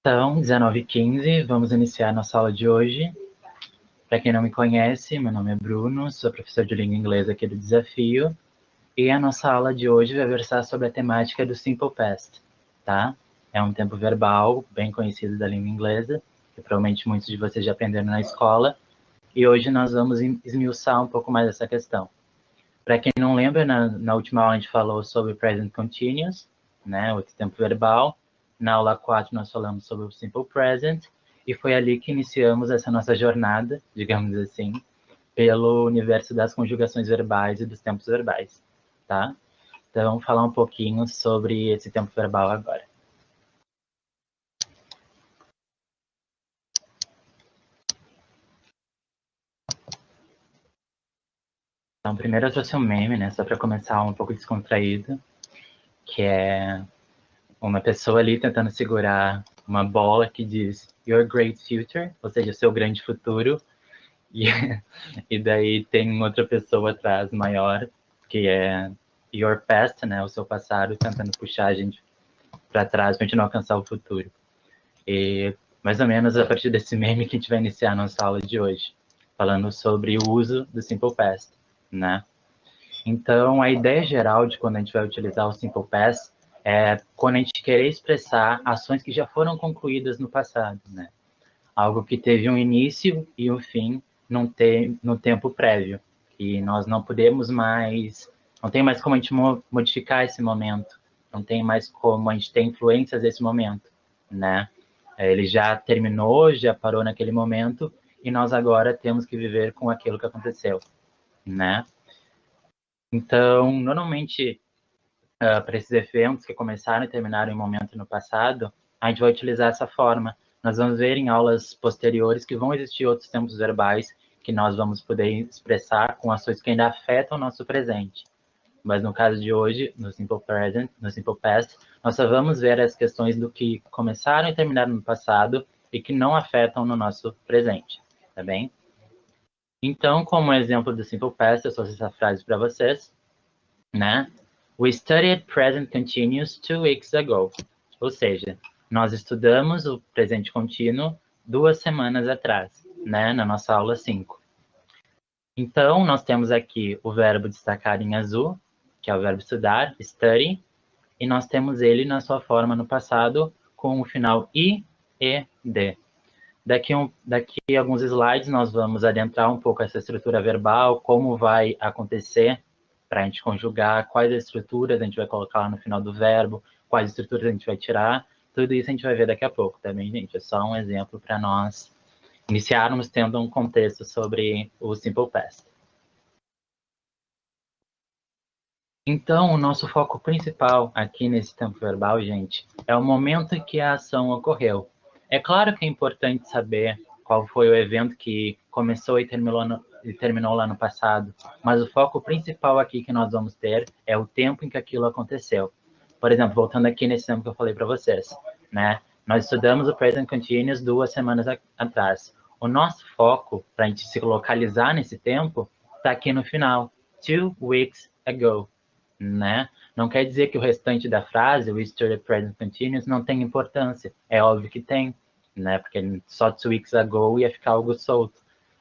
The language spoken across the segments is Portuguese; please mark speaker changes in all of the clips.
Speaker 1: Então, 19h15, vamos iniciar nossa aula de hoje. Para quem não me conhece, meu nome é Bruno, sou professor de língua inglesa aqui do Desafio, e a nossa aula de hoje vai versar sobre a temática do Simple Past, tá? É um tempo verbal bem conhecido da língua inglesa, que provavelmente muitos de vocês já aprenderam na escola, e hoje nós vamos esmiuçar um pouco mais essa questão. Para quem não lembra, na última aula a gente falou sobre Present Continuous, né, o tempo verbal. Na aula 4 nós falamos sobre o Simple Present, e foi ali que iniciamos essa nossa jornada, digamos assim, pelo universo das conjugações verbais e dos tempos verbais, tá? Então, vamos falar um pouquinho sobre esse tempo verbal agora. Então, primeiro eu trouxe um meme, né, só para começar um pouco descontraído, que é uma pessoa ali tentando segurar uma bola que diz Your Great Future, ou seja, seu grande futuro, e daí tem outra pessoa atrás maior, que é Your Past, né, o seu passado, tentando puxar a gente para trás para a gente não alcançar o futuro. E mais ou menos a partir desse meme que a gente vai iniciar a nossa aula de hoje, falando sobre o uso do Simple Past, né? Então, a ideia geral de quando a gente vai utilizar o Simple Past é quando a gente querer expressar ações que já foram concluídas no passado, né? Algo que teve um início e um fim no tempo prévio. E nós não podemos mais, não tem mais como a gente modificar esse momento, não tem mais como a gente ter influências desse momento, né? Ele já terminou, já parou naquele momento, e nós agora temos que viver com aquilo que aconteceu, né? Então, normalmente, para esses eventos que começaram e terminaram em um momento no passado, a gente vai utilizar essa forma. Nós vamos ver em aulas posteriores que vão existir outros tempos verbais que nós vamos poder expressar com ações que ainda afetam o nosso presente. Mas no caso de hoje, no Simple Present, no Simple Past, nós só vamos ver as questões do que começaram e terminaram no passado e que não afetam no nosso presente, tá bem? Então, como exemplo do Simple Past, eu trouxe essa frase para vocês, né? We studied present continuous 2 weeks ago. Ou seja, nós estudamos o presente contínuo 2 semanas atrás, né? Na nossa aula 5. Então, nós temos aqui o verbo destacar em azul, que é o verbo estudar, study, e nós temos ele na sua forma no passado com o final I, E, D. Daqui a alguns slides nós vamos adentrar um pouco essa estrutura verbal, como vai acontecer para a gente conjugar, quais estruturas a gente vai colocar lá no final do verbo, quais estruturas a gente vai tirar, tudo isso a gente vai ver daqui a pouco, tá bem, gente? É só um exemplo para nós iniciarmos tendo um contexto sobre o Simple Past. Então, o nosso foco principal aqui nesse tempo verbal, gente, é o momento em que a ação ocorreu. É claro que é importante saber qual foi o evento que começou e terminou lá no passado, mas o foco principal aqui que nós vamos ter é o tempo em que aquilo aconteceu. Por exemplo, voltando aqui nesse tempo que eu falei para vocês, né? Nós estudamos o Present Continuous 2 semanas atrás. O nosso foco, para a gente se localizar nesse tempo, está aqui no final. 2 weeks ago. Né? Não quer dizer que o restante da frase, o history present continuous, não tem importância. É óbvio que tem, né? Porque só 2 weeks ago ia ficar algo solto.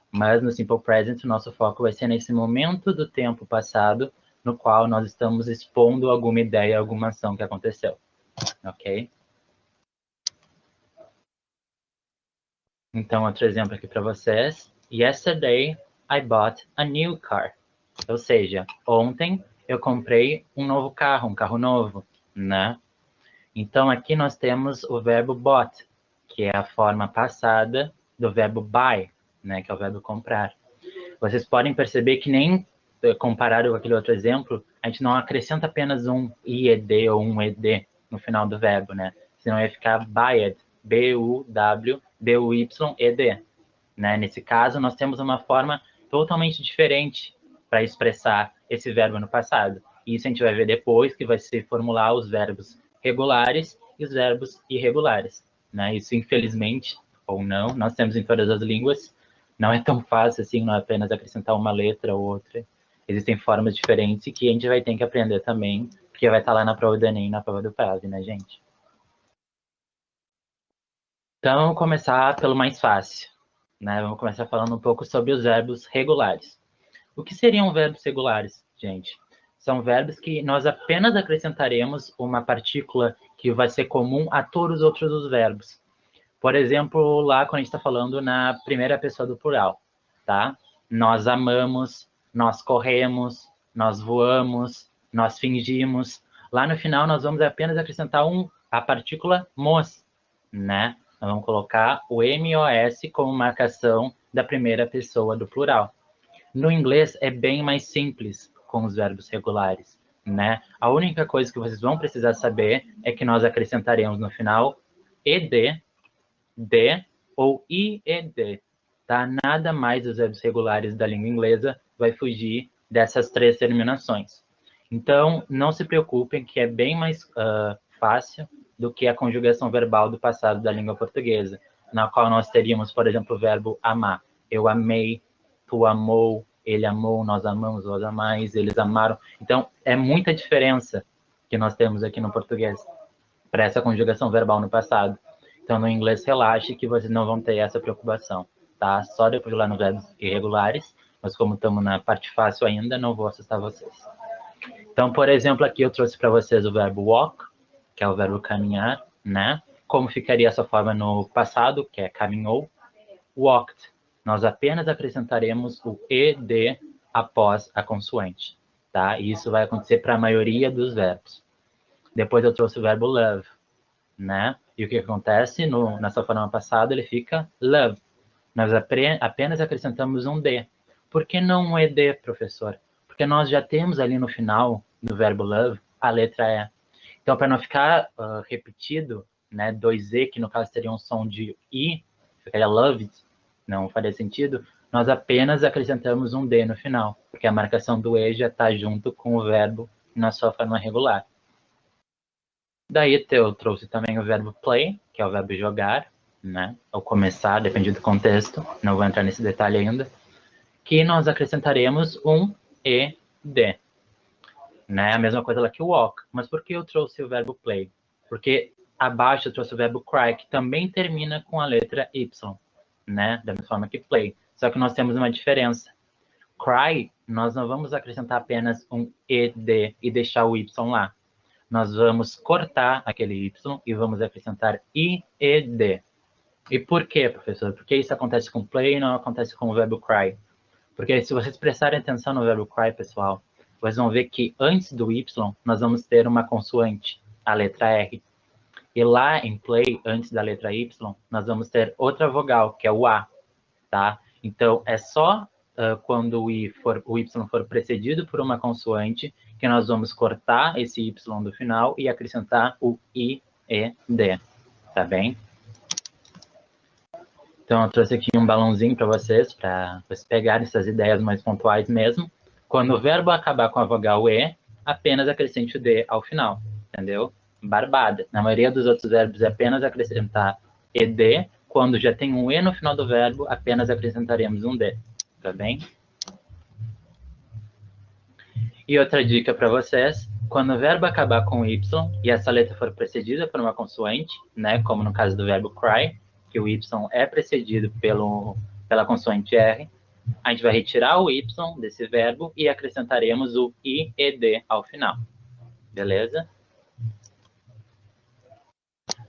Speaker 1: Mas no simple present, o nosso foco vai ser nesse momento do tempo passado, no qual nós estamos expondo alguma ideia, alguma ação que aconteceu. Ok? Então, outro exemplo aqui para vocês. Yesterday, I bought a new car. Ou seja, ontem eu comprei um novo carro, um carro novo, né? Então, aqui nós temos o verbo bought, que é a forma passada do verbo buy, né? Que é o verbo comprar. Vocês podem perceber que nem comparado com aquele outro exemplo, a gente não acrescenta apenas um IED ou um ED no final do verbo, né? Senão ia ficar buyed, B-U-W-B-U-Y-E-D. Né? Nesse caso, nós temos uma forma totalmente diferente para expressar esse verbo no passado. Isso a gente vai ver depois, que vai se formular os verbos regulares e os verbos irregulares. Né? Isso, infelizmente, ou não, nós temos em todas as línguas, não é tão fácil assim, não é apenas acrescentar uma letra ou outra. Existem formas diferentes que a gente vai ter que aprender também, porque vai estar lá na prova do Enem e na prova do PROV, né, gente? Então, vamos começar pelo mais fácil, né? Vamos começar falando um pouco sobre os verbos regulares. O que seriam verbos regulares, gente? São verbos que nós apenas acrescentaremos uma partícula que vai ser comum a todos os outros dos verbos. Por exemplo, lá quando a gente está falando na primeira pessoa do plural, tá? Nós amamos, nós corremos, nós voamos, nós fingimos. Lá no final, nós vamos apenas acrescentar a partícula mos, né? Nós vamos colocar o MOS como marcação da primeira pessoa do plural. No inglês é bem mais simples com os verbos regulares, né? A única coisa que vocês vão precisar saber é que nós acrescentaremos no final ed, de ou ied, tá? Nada mais dos verbos regulares da língua inglesa vai fugir dessas três terminações. Então, não se preocupem que é bem mais fácil do que a conjugação verbal do passado da língua portuguesa, na qual nós teríamos, por exemplo, o verbo amar. Eu amei, tu amou, ele amou, nós amamos, vós amais, eles amaram. Então, é muita diferença que nós temos aqui no português para essa conjugação verbal no passado. Então, no inglês, relaxe que vocês não vão ter essa preocupação, tá? Só depois lá nos verbos irregulares, mas como estamos na parte fácil ainda, não vou assustar vocês. Então, por exemplo, aqui eu trouxe para vocês o verbo walk, que é o verbo caminhar, né? Como ficaria essa forma no passado, que é caminhou, walked. Nós apenas acrescentaremos o ed após a consoante, tá? E isso vai acontecer para a maioria dos verbos. Depois eu trouxe o verbo love, né? E o que acontece nessa forma passada, ele fica love. Nós apenas acrescentamos um D. Por que não um ED, professor? Porque nós já temos ali no final do verbo love a letra E. Então, para não ficar repetido, né, dois E, que no caso teria um som de I, ficaria loved, não faria sentido, nós apenas acrescentamos um D no final, porque a marcação do E já está junto com o verbo na sua forma regular. Daí eu trouxe também o verbo play, que é o verbo jogar, né? Ou começar, depende do contexto, não vou entrar nesse detalhe ainda, que nós acrescentaremos um ed, né? A mesma coisa lá que o walk. Mas por que eu trouxe o verbo play? Porque abaixo eu trouxe o verbo cry, que também termina com a letra Y, né? Da mesma forma que play. Só que nós temos uma diferença. Cry, nós não vamos acrescentar apenas um ed e deixar o Y lá. Nós vamos cortar aquele Y e vamos acrescentar IED. E por quê, professor? Por que isso acontece com play e não acontece com o verbo cry? Porque se vocês prestarem atenção no verbo cry, pessoal, vocês vão ver que antes do Y, nós vamos ter uma consoante, a letra R. E lá em play, antes da letra Y, nós vamos ter outra vogal, que é o A, tá? Então, é só quando o Y for precedido por uma consoante que nós vamos cortar esse Y do final e acrescentar o I, E, D, tá bem? Então, eu trouxe aqui um balãozinho para vocês pegarem essas ideias mais pontuais mesmo. Quando o verbo acabar com a vogal E, apenas acrescente o D ao final, entendeu? Barbada. Na maioria dos outros verbos é apenas acrescentar ED. Quando já tem um E no final do verbo, apenas acrescentaremos um D, tá bem? E outra dica para vocês, quando o verbo acabar com Y e essa letra for precedida por uma consoante, né, como no caso do verbo cry, que o Y é precedido pela consoante R, a gente vai retirar o Y desse verbo e acrescentaremos o IED ao final. Beleza?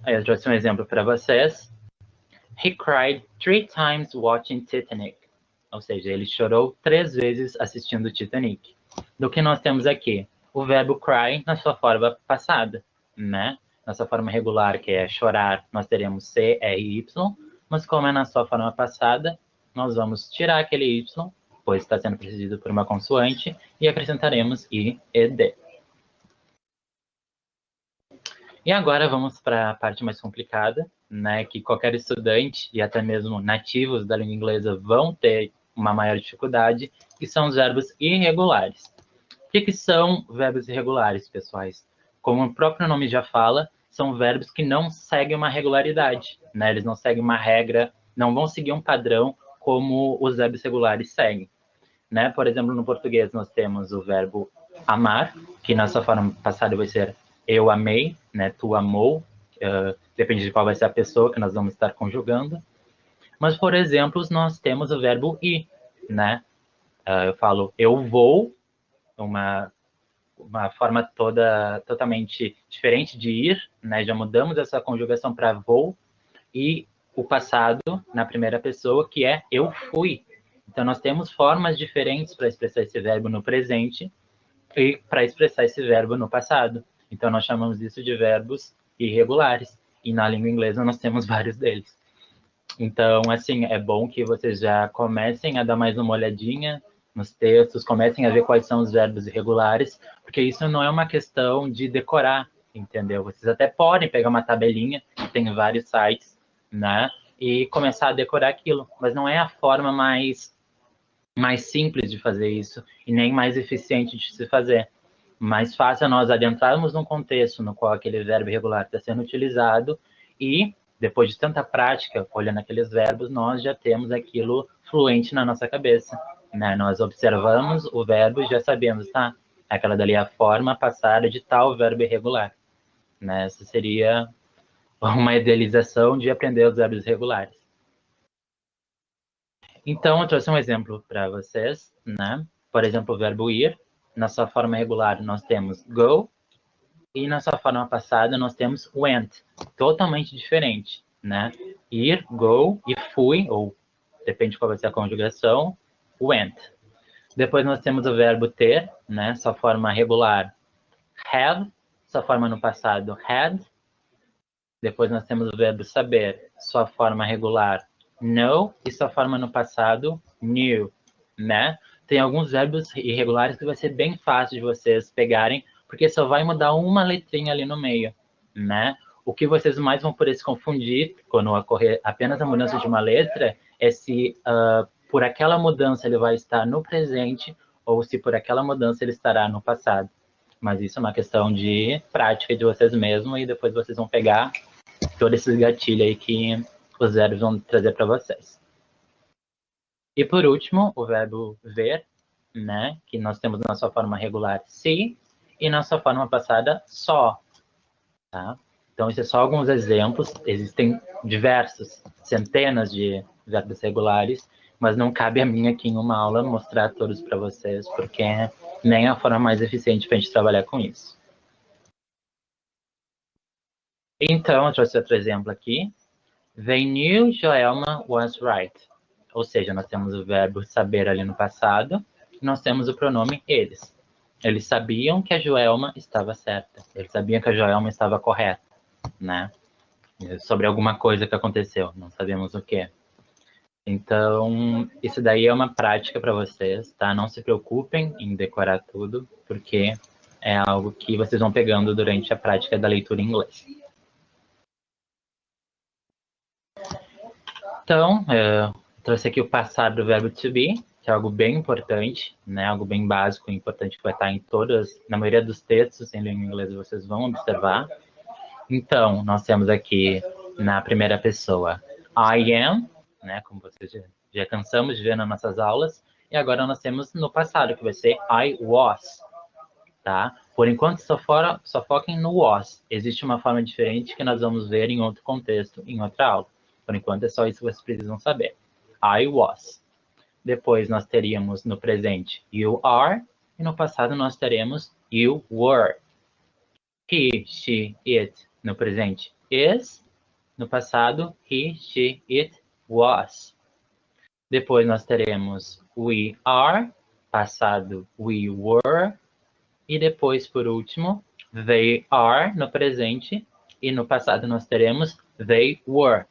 Speaker 1: Aí eu trouxe um exemplo para vocês. He cried 3 times watching Titanic. Ou seja, ele chorou 3 vezes assistindo Titanic. Do que nós temos aqui? O verbo cry na sua forma passada, né? Na sua forma regular, que é chorar, nós teremos CRY, mas como é na sua forma passada, nós vamos tirar aquele Y, pois está sendo precedido por uma consoante, e acrescentaremos I e D. E agora vamos para a parte mais complicada, né, que qualquer estudante e até mesmo nativos da língua inglesa vão ter uma maior dificuldade, que são os verbos irregulares. O que são verbos irregulares, pessoais? Como o próprio nome já fala, são verbos que não seguem uma regularidade, né? Eles não seguem uma regra, não vão seguir um padrão como os verbos regulares seguem, né? Por exemplo, no português nós temos o verbo amar, que na sua forma passada vai ser eu amei, né? Tu amou, depende de qual vai ser a pessoa que nós vamos estar conjugando. Mas, por exemplo, nós temos o verbo ir, né? Eu falo eu vou, uma forma totalmente diferente de ir, né? Já mudamos essa conjugação para vou, e o passado na primeira pessoa, que é eu fui. Então, nós temos formas diferentes para expressar esse verbo no presente e para expressar esse verbo no passado. Então, nós chamamos isso de verbos irregulares. E na língua inglesa nós temos vários deles. Então, assim, é bom que vocês já comecem a dar mais uma olhadinha nos textos, comecem a ver quais são os verbos irregulares, porque isso não é uma questão de decorar, entendeu? Vocês até podem pegar uma tabelinha, que tem vários sites, né? E começar a decorar aquilo, mas não é a forma mais simples de fazer isso e nem mais eficiente de se fazer. Mais fácil é nós adentrarmos num contexto no qual aquele verbo irregular está sendo utilizado e, depois de tanta prática, olhando aqueles verbos, nós já temos aquilo fluente na nossa cabeça, né? Nós observamos o verbo e já sabemos, tá? Aquela dali é a forma passada de tal verbo irregular, né? Essa seria uma idealização de aprender os verbos irregulares. Então, eu trouxe um exemplo para vocês, né? Por exemplo, o verbo ir, na sua forma regular, nós temos go, e na sua forma passada, nós temos went, totalmente diferente, né? Ir, go, e fui, ou depende de qual vai ser a conjugação, went. Depois nós temos o verbo ter, né? Sua forma regular, have, sua forma no passado, had. Depois nós temos o verbo saber, sua forma regular, know, e sua forma no passado, knew, né? Tem alguns verbos irregulares que vai ser bem fácil de vocês pegarem, porque só vai mudar uma letrinha ali no meio, né? O que vocês mais vão poder se confundir quando ocorrer apenas a mudança de uma letra é se por aquela mudança ele vai estar no presente ou se por aquela mudança ele estará no passado. Mas isso é uma questão de prática de vocês mesmos e depois vocês vão pegar todos esses gatilhos aí que os verbos vão trazer para vocês. E por último, o verbo ver, né? Que nós temos na sua forma regular see e na sua forma passada saw, tá? Então, esses são só alguns exemplos. Existem diversos, centenas de verbos regulares, mas não cabe a mim aqui em uma aula mostrar todos para vocês, porque nem é a forma mais eficiente para a gente trabalhar com isso. Então, eu trouxe outro exemplo aqui. They knew Joelma was right. Ou seja, nós temos o verbo saber ali no passado, e nós temos o pronome eles. Eles sabiam que a Joelma estava certa. Eles sabiam que a Joelma estava correta, né? Sobre alguma coisa que aconteceu, não sabemos o que. Então, isso daí é uma prática para vocês, tá? Não se preocupem em decorar tudo, porque é algo que vocês vão pegando durante a prática da leitura em inglês. Então, trouxe aqui o passado do verbo to be, que é algo bem importante, né? Algo bem básico e importante que vai estar em todas, na maioria dos textos em língua inglesa vocês vão observar. Então, nós temos aqui na primeira pessoa I am, né? Como vocês já cansamos de ver nas nossas aulas. E agora nós temos no passado, que vai ser I was, tá? Por enquanto, só foquem no was. Existe uma forma diferente que nós vamos ver em outro contexto, em outra aula. Por enquanto, é só isso que vocês precisam saber. I was. Depois, nós teríamos no presente you are. E no passado, nós teremos you were. He, she, it. No presente, is. No passado, he, she, it was. Depois, nós teremos we are. Passado, we were. E depois, por último, they are no presente. E no passado, nós teremos they were.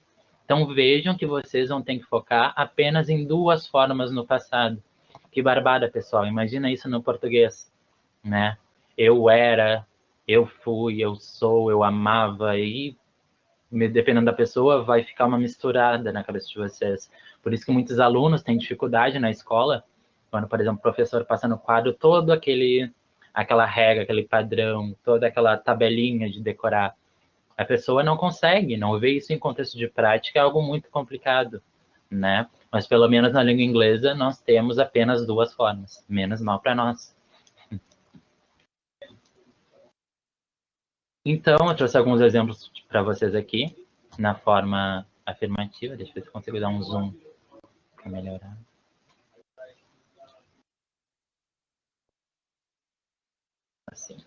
Speaker 1: Então, vejam que vocês vão ter que focar apenas em duas formas no passado. Que barbada, pessoal. Imagina isso no português, né? Eu era, eu fui, eu sou, eu amava. E, dependendo da pessoa, vai ficar uma misturada na cabeça de vocês. Por isso que muitos alunos têm dificuldade na escola, quando, por exemplo, o professor passa no quadro todo aquela regra, aquele padrão, toda aquela tabelinha de decorar. A pessoa não consegue, não vê isso em contexto de prática, é algo muito complicado, né? Mas pelo menos na língua inglesa nós temos apenas duas formas. Menos mal para nós. Então, eu trouxe alguns exemplos para vocês aqui, na forma afirmativa. Deixa eu ver se eu consigo dar um zoom para melhorar. Assim.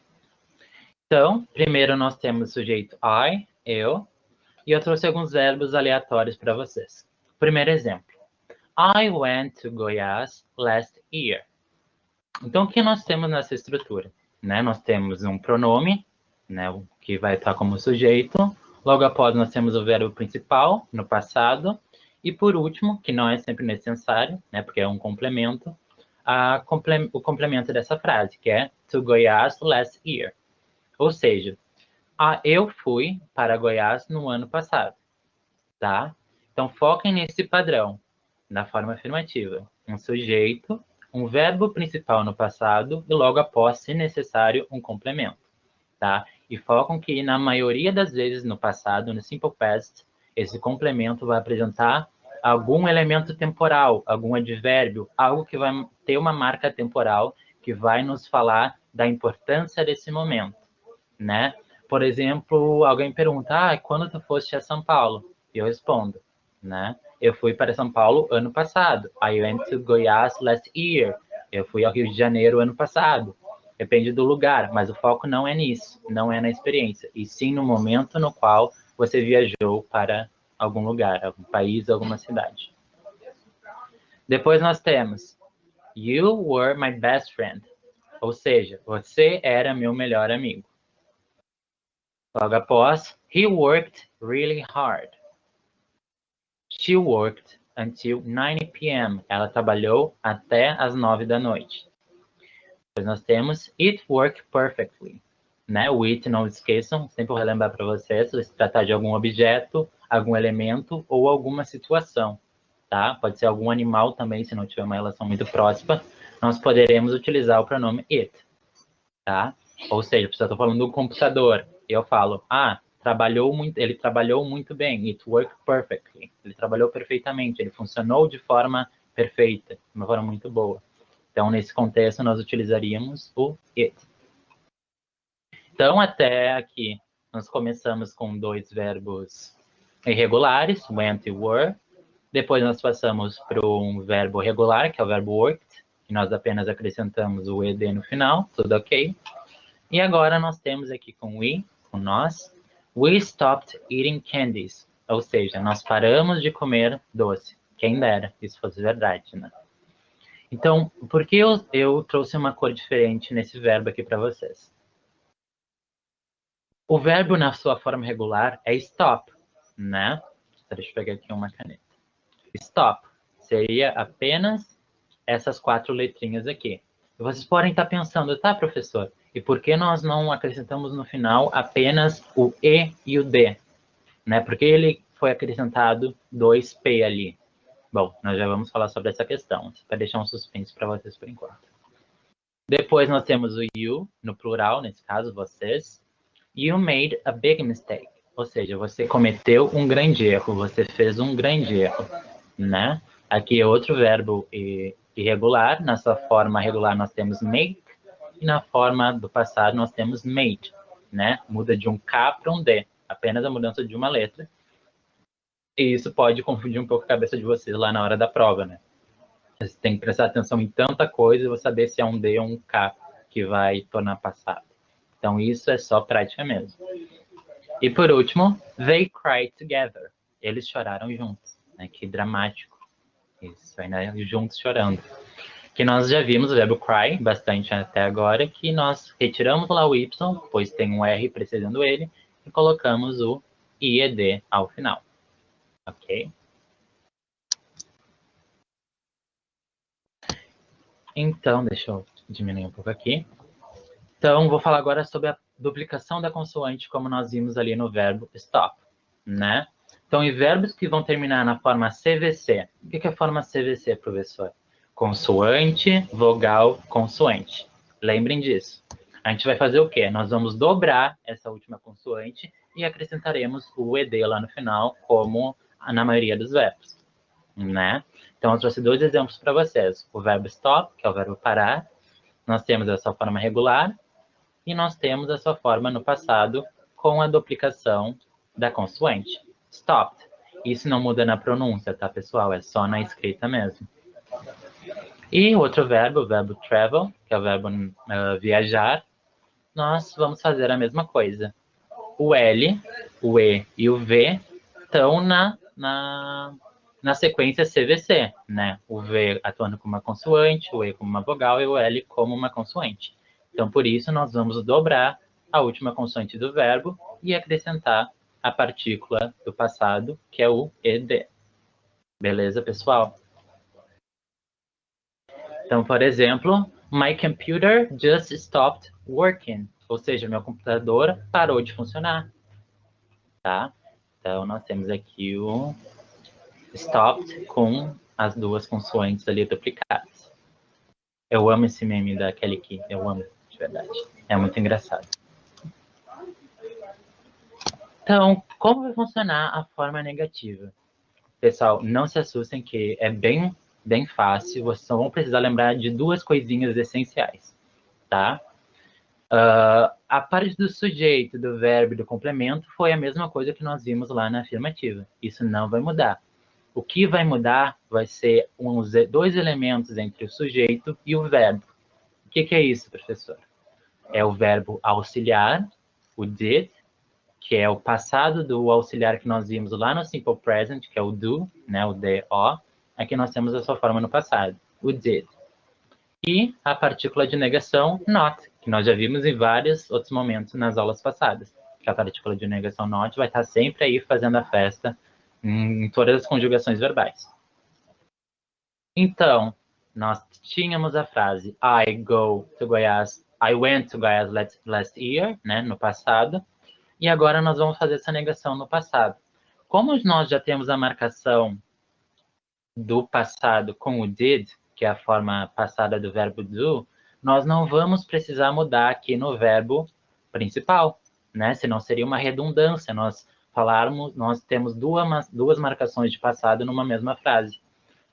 Speaker 1: Então, primeiro nós temos o sujeito I, eu, e eu trouxe alguns verbos aleatórios para vocês. Primeiro exemplo. I went to Goiás last year. Então, o que nós temos nessa estrutura? Né? Nós temos um pronome, né, que vai estar como sujeito. Logo após, nós temos o verbo principal, no passado. E por último, que não é sempre necessário, né, porque é um complemento, o complemento dessa frase, que é to Goiás last year. Ou seja, eu fui para Goiás no ano passado. Tá? Então, foquem nesse padrão, na forma afirmativa. Um sujeito, um verbo principal no passado e logo após, se necessário, um complemento. Tá? E focam que, na maioria das vezes no passado, no simple past, esse complemento vai apresentar algum elemento temporal, algum advérbio, algo que vai ter uma marca temporal que vai nos falar da importância desse momento, né? Por exemplo, alguém pergunta, quando tu foste a São Paulo? E eu respondo, né? Eu fui para São Paulo ano passado. I went to Goiás last year. Eu fui ao Rio de Janeiro ano passado. Depende do lugar, mas o foco não é nisso, não é na experiência, e sim no momento no qual você viajou para algum lugar, algum país, alguma cidade. Depois nós temos You were my best friend. Ou seja, você era meu melhor amigo. Logo após, he worked really hard. She worked until 9 p.m. Ela trabalhou até as 9 da noite. Depois nós temos it worked perfectly. Né? O it, não esqueçam, sempre vou relembrar para vocês, se tratar de algum objeto, algum elemento ou alguma situação. Tá? Pode ser algum animal também, se não tiver uma relação muito próxima, nós poderemos utilizar o pronome it. Tá? Ou seja, se eu estou falando do computador, eu falo, ele trabalhou muito bem, it worked perfectly. Ele trabalhou perfeitamente, ele funcionou de forma perfeita, de uma forma muito boa. Então, nesse contexto, nós utilizaríamos o it. Então, até aqui, nós começamos com dois verbos irregulares, went e were. Depois nós passamos para um verbo regular, que é o verbo worked, e nós apenas acrescentamos o ed no final, tudo ok. E agora nós temos aqui com we, com nós, we stopped eating candies. Ou seja, nós paramos de comer doce. Quem dera, isso fosse verdade, né? Então, por que eu trouxe uma cor diferente nesse verbo aqui para vocês? O verbo na sua forma regular é stop, né? Deixa eu pegar aqui uma caneta. Stop seria apenas essas 4 letrinhas aqui. E vocês podem estar pensando, tá, professor, e por que nós não acrescentamos no final apenas o E e o D? Né? Porque ele foi acrescentado 2P ali. Bom, nós já vamos falar sobre essa questão, para deixar um suspense para vocês por enquanto. Depois nós temos o you, no plural, nesse caso, vocês. You made a big mistake. Ou seja, você cometeu um grande erro, você fez um grande erro, né? Aqui é outro verbo irregular. Na sua forma regular nós temos make, e na forma do passado nós temos made, né? Muda de um K para um D, apenas a mudança de uma letra. E isso pode confundir um pouco a cabeça de vocês lá na hora da prova, né? Você tem que prestar atenção em tanta coisa e vou saber se é um D ou um K que vai tornar passado. Então isso é só prática mesmo. E por último, they cried together. Eles choraram juntos, né? Que dramático. Isso, ainda juntos chorando. Que nós já vimos o verbo cry bastante até agora, que nós retiramos lá o y, pois tem um R precedendo ele, e colocamos o IED ao final. Ok? Então, deixa eu diminuir um pouco aqui. Então, vou falar agora sobre a duplicação da consoante, como nós vimos ali no verbo stop, né? Então, em verbos que vão terminar na forma CVC. O que é a forma CVC, professor? Consoante, vogal, consoante. Lembrem disso. A gente vai fazer o quê? Nós vamos dobrar essa última consoante e acrescentaremos o ED lá no final, como na maioria dos verbos, né? Então, eu trouxe 2 exemplos para vocês. O verbo stop, que é o verbo parar. Nós temos a sua forma regular. E nós temos a sua forma no passado com a duplicação da consoante. Stopped. Isso não muda na pronúncia, tá, pessoal? É só na escrita mesmo. E outro verbo, o verbo travel, que é o verbo viajar, nós vamos fazer a mesma coisa. O L, o E e o V estão na sequência CVC, né? O V atuando como uma consoante, o E como uma vogal e o L como uma consoante. Então, por isso, nós vamos dobrar a última consoante do verbo e acrescentar a partícula do passado, que é o ED. Beleza, pessoal? Então, por exemplo, my computer just stopped working. Ou seja, meu computador parou de funcionar. Tá? Então, nós temos aqui o stopped com as 2 consoantes ali duplicadas. Eu amo esse meme da Kelly Key. Eu amo, de verdade. É muito engraçado. Então, como vai funcionar a forma negativa? Pessoal, não se assustem que é bem fácil. Vocês só vão precisar lembrar de 2 coisinhas essenciais, tá? A parte do sujeito, do verbo e do complemento foi a mesma coisa que nós vimos lá na afirmativa. Isso não vai mudar. O que vai mudar vai ser 2 elementos entre o sujeito e o verbo. O que é isso, professor? É o verbo auxiliar, o did, que é o passado do auxiliar que nós vimos lá no simple present, que é o do, né, o do. Aqui nós temos a sua forma no passado, o did. E a partícula de negação, not, que nós já vimos em vários outros momentos nas aulas passadas. Que a partícula de negação not vai estar sempre aí fazendo a festa em todas as conjugações verbais. Então, nós tínhamos a frase I went to Goiás last year, né, no passado, e agora nós vamos fazer essa negação no passado. Como nós já temos a marcação do passado com o did, que é a forma passada do verbo do, nós não vamos precisar mudar aqui no verbo principal, né? Senão seria uma redundância nós temos duas marcações de passado numa mesma frase.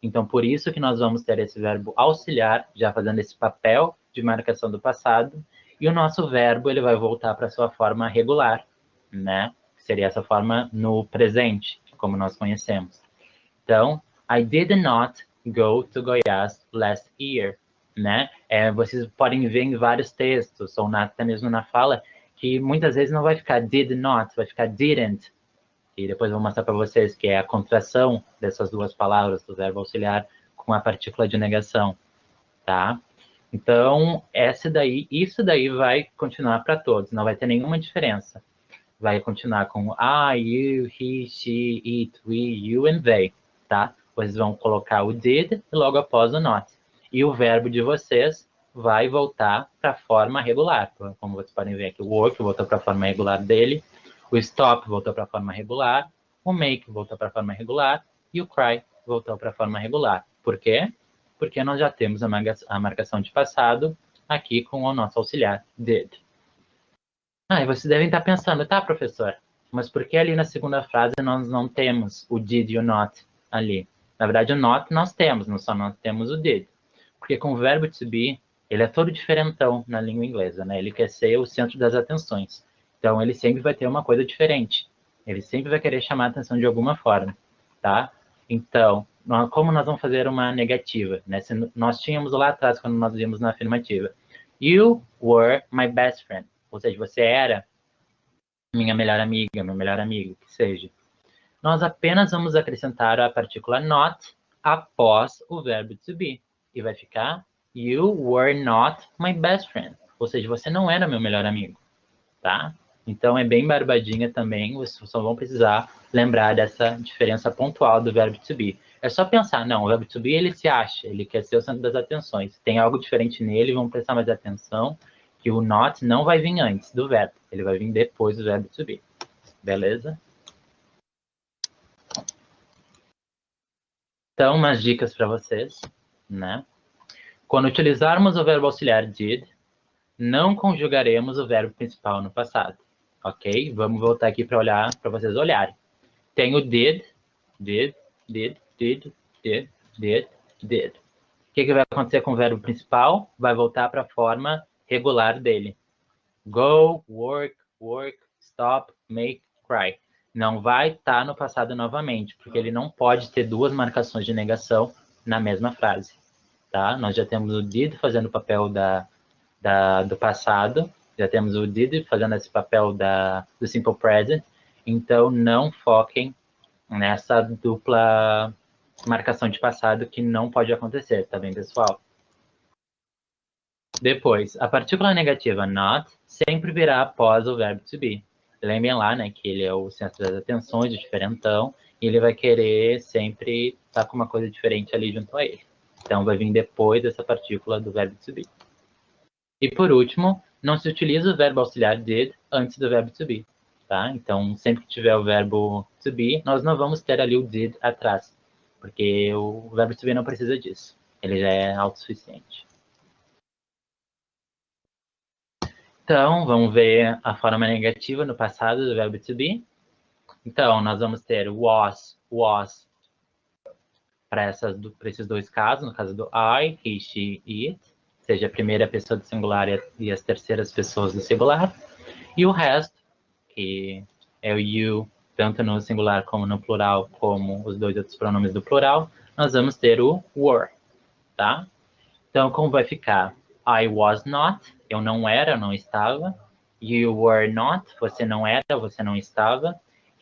Speaker 1: Então, por isso que nós vamos ter esse verbo auxiliar, já fazendo esse papel de marcação do passado, e o nosso verbo ele vai voltar para a sua forma regular, né? Seria essa forma no presente, como nós conhecemos. Então, I did not go to Goiás last year, né? Vocês podem ver em vários textos, ou até mesmo na fala, que muitas vezes não vai ficar did not, vai ficar didn't. E depois eu vou mostrar para vocês que é a contração dessas 2 palavras, do verbo auxiliar, com a partícula de negação, tá? Então, isso daí vai continuar para todos, não vai ter nenhuma diferença. Vai continuar com I, you, he, she, it, we, you and they, tá? Vocês vão colocar o did e logo após o not. E o verbo de vocês vai voltar para a forma regular. Como vocês podem ver aqui, o work voltou para a forma regular dele, o stop voltou para a forma regular, o make voltou para a forma regular e o cry voltou para a forma regular. Por quê? Porque nós já temos a marcação de passado aqui com o nosso auxiliar did. E vocês devem estar pensando, tá, professor, mas por que ali na segunda frase nós não temos o did e o not ali? Na verdade, o not nós temos, nós só não temos o did. Porque com o verbo to be, ele é todo diferentão na língua inglesa, né? Ele quer ser o centro das atenções. Então, ele sempre vai ter uma coisa diferente. Ele sempre vai querer chamar a atenção de alguma forma, tá? Então, como nós vamos fazer uma negativa, né? Se nós tínhamos lá atrás, quando nós vimos na afirmativa, you were my best friend. Ou seja, você era minha melhor amiga, meu melhor amigo, que seja. Nós apenas vamos acrescentar a partícula not após o verbo to be. E vai ficar you were not my best friend. Ou seja, você não era meu melhor amigo, tá? Então é bem barbadinha também, vocês só vão precisar lembrar dessa diferença pontual do verbo to be. É só pensar, não, o verbo to be ele se acha, ele quer ser o centro das atenções. Tem algo diferente nele, vamos prestar mais atenção, que o not não vai vir antes do verbo, ele vai vir depois do verbo to be. Beleza? Então, umas dicas para vocês, né? Quando utilizarmos o verbo auxiliar did, não conjugaremos o verbo principal no passado, ok? Vamos voltar aqui para vocês olharem. Tem o did, did, did. O que vai acontecer com o verbo principal? Vai voltar para a forma regular dele. Go, work, work, stop, make, cry. Não vai estar no passado novamente, porque ele não pode ter duas marcações de negação na mesma frase. Tá? Nós já temos o did fazendo o papel do passado, já temos o did fazendo esse papel do simple present, então não foquem nessa dupla marcação de passado que não pode acontecer, tá bem, pessoal? Depois, a partícula negativa not sempre virá após o verbo to be. Lembrem lá, né, que ele é o centro das atenções, o diferentão, e ele vai querer sempre estar com uma coisa diferente ali junto a ele. Então, vai vir depois dessa partícula do verbo to be. E por último, não se utiliza o verbo auxiliar did antes do verbo to be. Tá? Então, sempre que tiver o verbo to be, nós não vamos ter ali o did atrás, porque o verbo to be não precisa disso. Ele já é autossuficiente. Então, vamos ver a forma negativa no passado do verbo to be. Então, nós vamos ter was para esses dois casos, no caso do I, he, she, it, seja a primeira pessoa do singular e as terceiras pessoas do singular. E o resto, que é o you, tanto no singular como no plural, como os dois outros pronomes do plural, nós vamos ter o were, tá? Então, como vai ficar? I was not, eu não era, eu não estava. You were not, você não era, você não estava.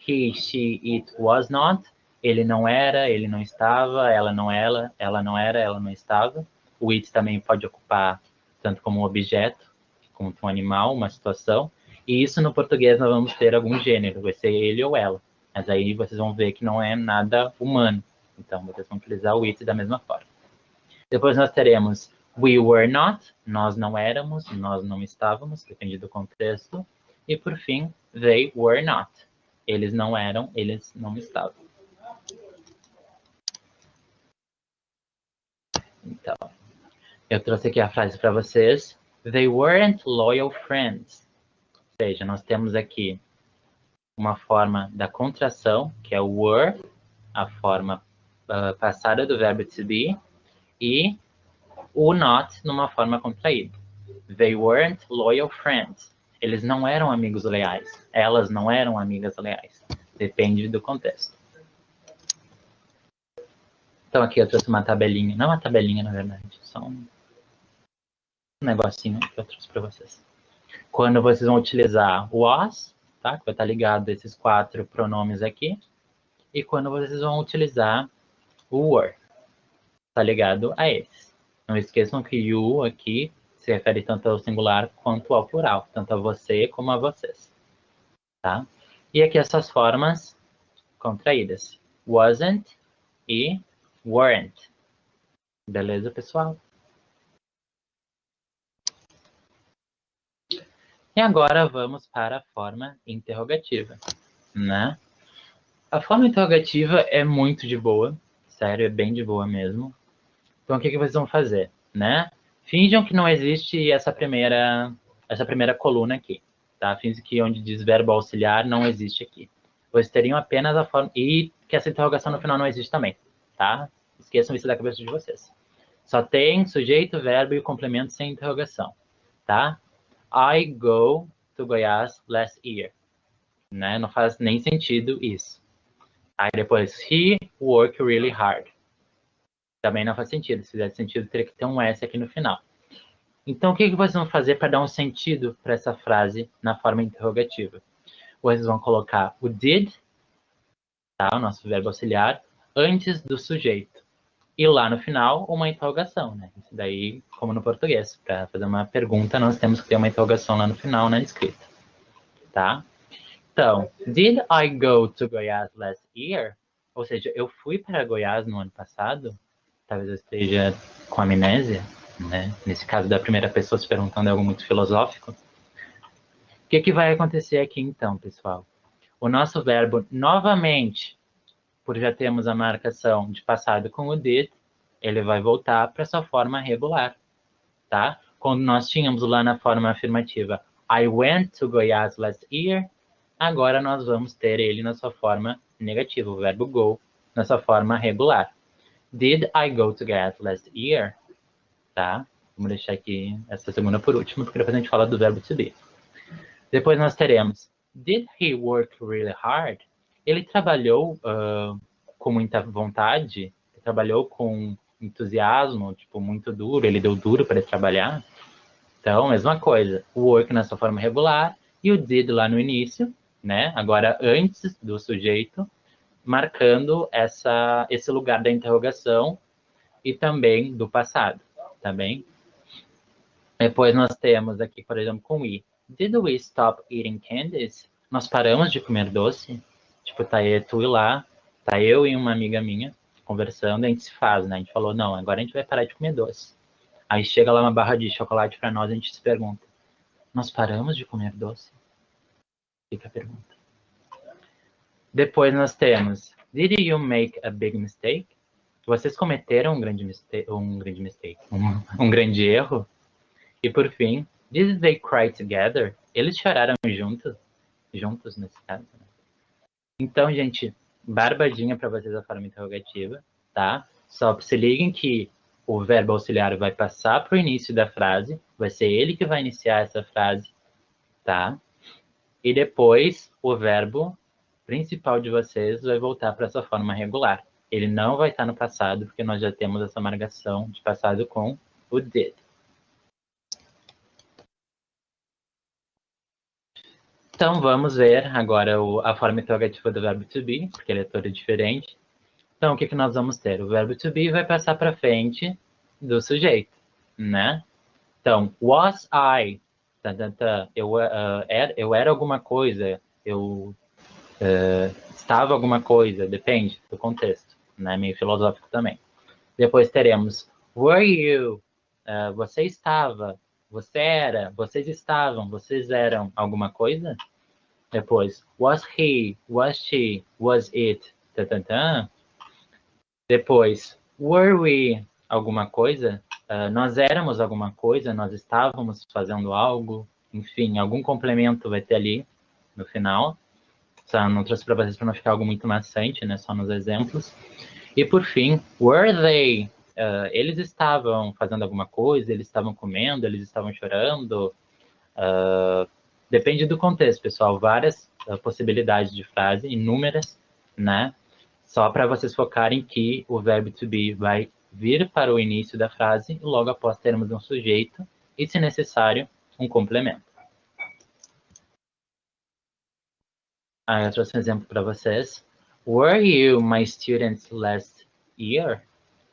Speaker 1: He, she, it was not, ele não era, ele não estava. Ela não era, ela não era, ela não estava. O it também pode ocupar tanto como um objeto, como um animal, uma situação. E isso no português nós vamos ter algum gênero, vai ser ele ou ela. Mas aí vocês vão ver que não é nada humano. Então, vocês vão utilizar o it da mesma forma. Depois nós teremos we were not, nós não éramos, nós não estávamos, depende do contexto. E por fim, they were not, eles não eram, eles não estavam. Então, eu trouxe aqui a frase para vocês. They weren't loyal friends. Ou seja, nós temos aqui uma forma da contração, que é o were, a forma passada do verbo to be, e o not numa forma contraída. They weren't loyal friends. Eles não eram amigos leais. Elas não eram amigas leais. Depende do contexto. Então aqui eu trouxe uma tabelinha. Não uma tabelinha, na verdade. Só um negocinho que eu trouxe para vocês. Quando vocês vão utilizar was, tá? Que vai estar ligado a esses 4 pronomes aqui. E quando vocês vão utilizar o were. Tá ligado a eles. Não esqueçam que you aqui se refere tanto ao singular quanto ao plural, tanto a você como a vocês. Tá? E aqui essas formas contraídas. Wasn't e weren't. Beleza, pessoal? E agora vamos para a forma interrogativa, né? A forma interrogativa é muito de boa, sério, é bem de boa mesmo. Então, o que vocês vão fazer, né? Finjam que não existe essa primeira coluna aqui, tá? Finjam que onde diz verbo auxiliar não existe aqui. Vocês teriam apenas a forma... E que essa interrogação no final não existe também, tá? Esqueçam isso da cabeça de vocês. Só tem sujeito, verbo e o complemento sem interrogação, tá? I go to Goiás last year. Né? Não faz nem sentido isso. Aí depois, he worked really hard. Também não faz sentido. Se fizesse sentido, teria que ter um S aqui no final. Então, o que vocês vão fazer para dar um sentido para essa frase na forma interrogativa? Vocês vão colocar o did, tá? O nosso verbo auxiliar, antes do sujeito. E lá no final, uma interrogação, né? Isso daí, como no português. Para fazer uma pergunta, nós temos que ter uma interrogação lá no final, na escrita. Tá? Então, did I go to Goiás last year? Ou seja, eu fui para Goiás no ano passado? Talvez eu esteja com amnésia, né? Nesse caso da primeira pessoa se perguntando algo muito filosófico. O que vai acontecer aqui então, pessoal? O nosso verbo, novamente, por já termos a marcação de passado com o did, ele vai voltar para sua forma regular, tá? Quando nós tínhamos lá na forma afirmativa, I went to Goiás last year, agora nós vamos ter ele na sua forma negativa, o verbo go, na sua forma regular. Did I go to get last year? Tá? Vamos deixar aqui essa segunda por último, porque depois a gente fala do verbo to be. Depois nós teremos Did he work really hard? Ele trabalhou com muita vontade? Ele trabalhou com entusiasmo, tipo, muito duro? Ele deu duro para trabalhar? Então, mesma coisa. O work na sua forma regular e o did lá no início, né? Agora antes do sujeito, marcando esse lugar da interrogação e também do passado, tá bem? Depois nós temos aqui, por exemplo, com I. Did we stop eating candies? Nós paramos de comer doce? Tipo, tá eu, tu e lá, tá eu e uma amiga minha conversando, a gente se faz, né? A gente falou, não, agora a gente vai parar de comer doce. Aí chega lá uma barra de chocolate para nós, a gente se pergunta, nós paramos de comer doce? Fica a pergunta. Depois nós temos, Did you make a big mistake? Vocês cometeram um grande grande erro? E por fim, Did they cry together? Eles choraram juntos nesse caso. Né? Então, gente, barbadinha para vocês a forma interrogativa, tá? Só se liguem que o verbo auxiliar vai passar para o início da frase, vai ser ele que vai iniciar essa frase, tá? E depois o verbo principal de vocês vai voltar para sua forma regular. Ele não vai estar no passado, porque nós já temos essa marcação de passado com o did. Então, vamos ver agora a forma interrogativa do verbo to be, porque ele é todo diferente. Então, o que nós vamos ter? O verbo to be vai passar para frente do sujeito, né? Então, was I? Eu era alguma coisa, eu estava alguma coisa, depende do contexto, né? Meio filosófico também. Depois teremos were you? Você estava, você era, vocês estavam, vocês eram alguma coisa? Depois, was he, was she, was it, tatantan. Depois, were we alguma coisa? Nós éramos alguma coisa, nós estávamos fazendo algo, enfim, algum complemento vai ter ali no final. Só não trouxe para vocês para não ficar algo muito maçante, né? Só nos exemplos. E por fim, were they? Eles estavam fazendo alguma coisa, eles estavam comendo, eles estavam chorando. Depende do contexto, pessoal. Várias possibilidades de frase, inúmeras, né? Só para vocês focarem que o verbo to be vai vir para o início da frase e logo após termos um sujeito e, se necessário, um complemento. Aí eu trouxe um exemplo para vocês. Were you my students last year?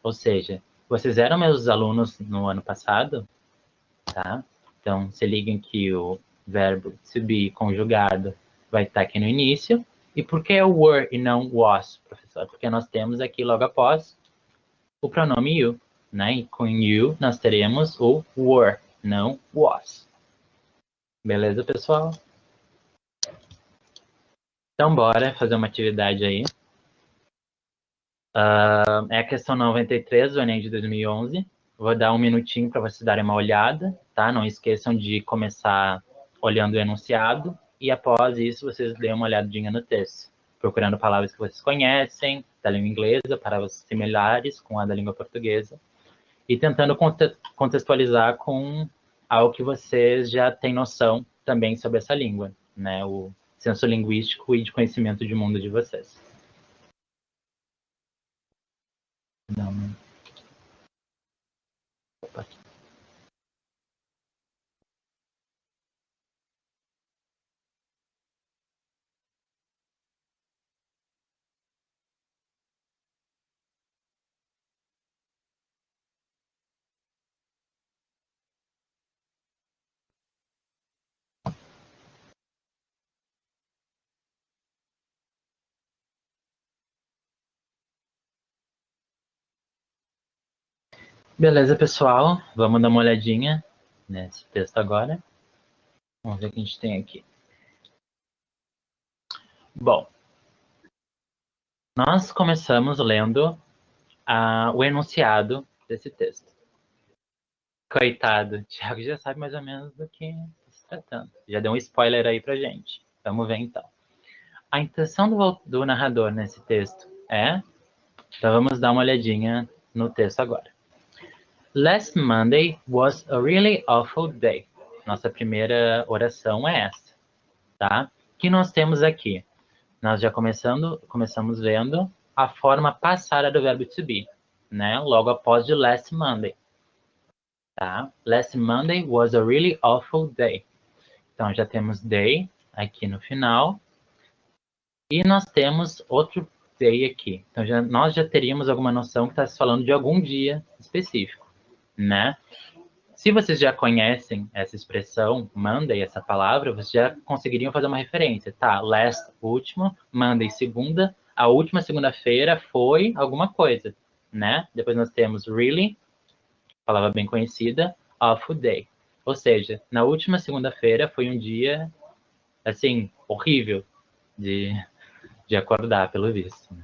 Speaker 1: Ou seja, vocês eram meus alunos no ano passado? Tá? Então, se liguem que o verbo to be conjugado vai estar aqui no início. E por que é were e não was, professor? Porque nós temos aqui logo após o pronome you, né? E com you nós teremos o were, não was. Beleza, pessoal? Então, bora fazer uma atividade aí. É a questão 93 do Enem de 2011. Vou dar um minutinho para vocês darem uma olhada, tá? Não esqueçam de começar olhando o enunciado e após isso vocês dêem uma olhadinha no texto, procurando palavras que vocês conhecem da língua inglesa, palavras similares com a da língua portuguesa e tentando contextualizar com algo que vocês já têm noção também sobre essa língua, né? O senso linguístico e de conhecimento de mundo de vocês. Não. Opa. Beleza, pessoal. Vamos dar uma olhadinha nesse texto agora. Vamos ver o que a gente tem aqui. Bom, nós começamos lendo o enunciado desse texto. Coitado, o Thiago já sabe mais ou menos do que está se tratando. Já deu um spoiler aí pra gente. Vamos ver então. A intenção do narrador nesse texto é Então vamos dar uma olhadinha no texto agora. Last Monday was a really awful day. Nossa primeira oração é essa, tá? O que nós temos aqui? Nós já começamos vendo a forma passada do verbo to be, né? Logo após de last Monday, tá? Last Monday was a really awful day. Então já temos day aqui no final e nós temos outro day aqui. Então nós já teríamos alguma noção que está se falando de algum dia específico, né? Se vocês já conhecem essa expressão, Monday, essa palavra, vocês já conseguiriam fazer uma referência. Tá, last, último, Monday, segunda, a última segunda-feira foi alguma coisa, né? Depois nós temos really, palavra bem conhecida, awful day. Ou seja, na última segunda-feira foi um dia, assim, horrível de acordar, pelo visto.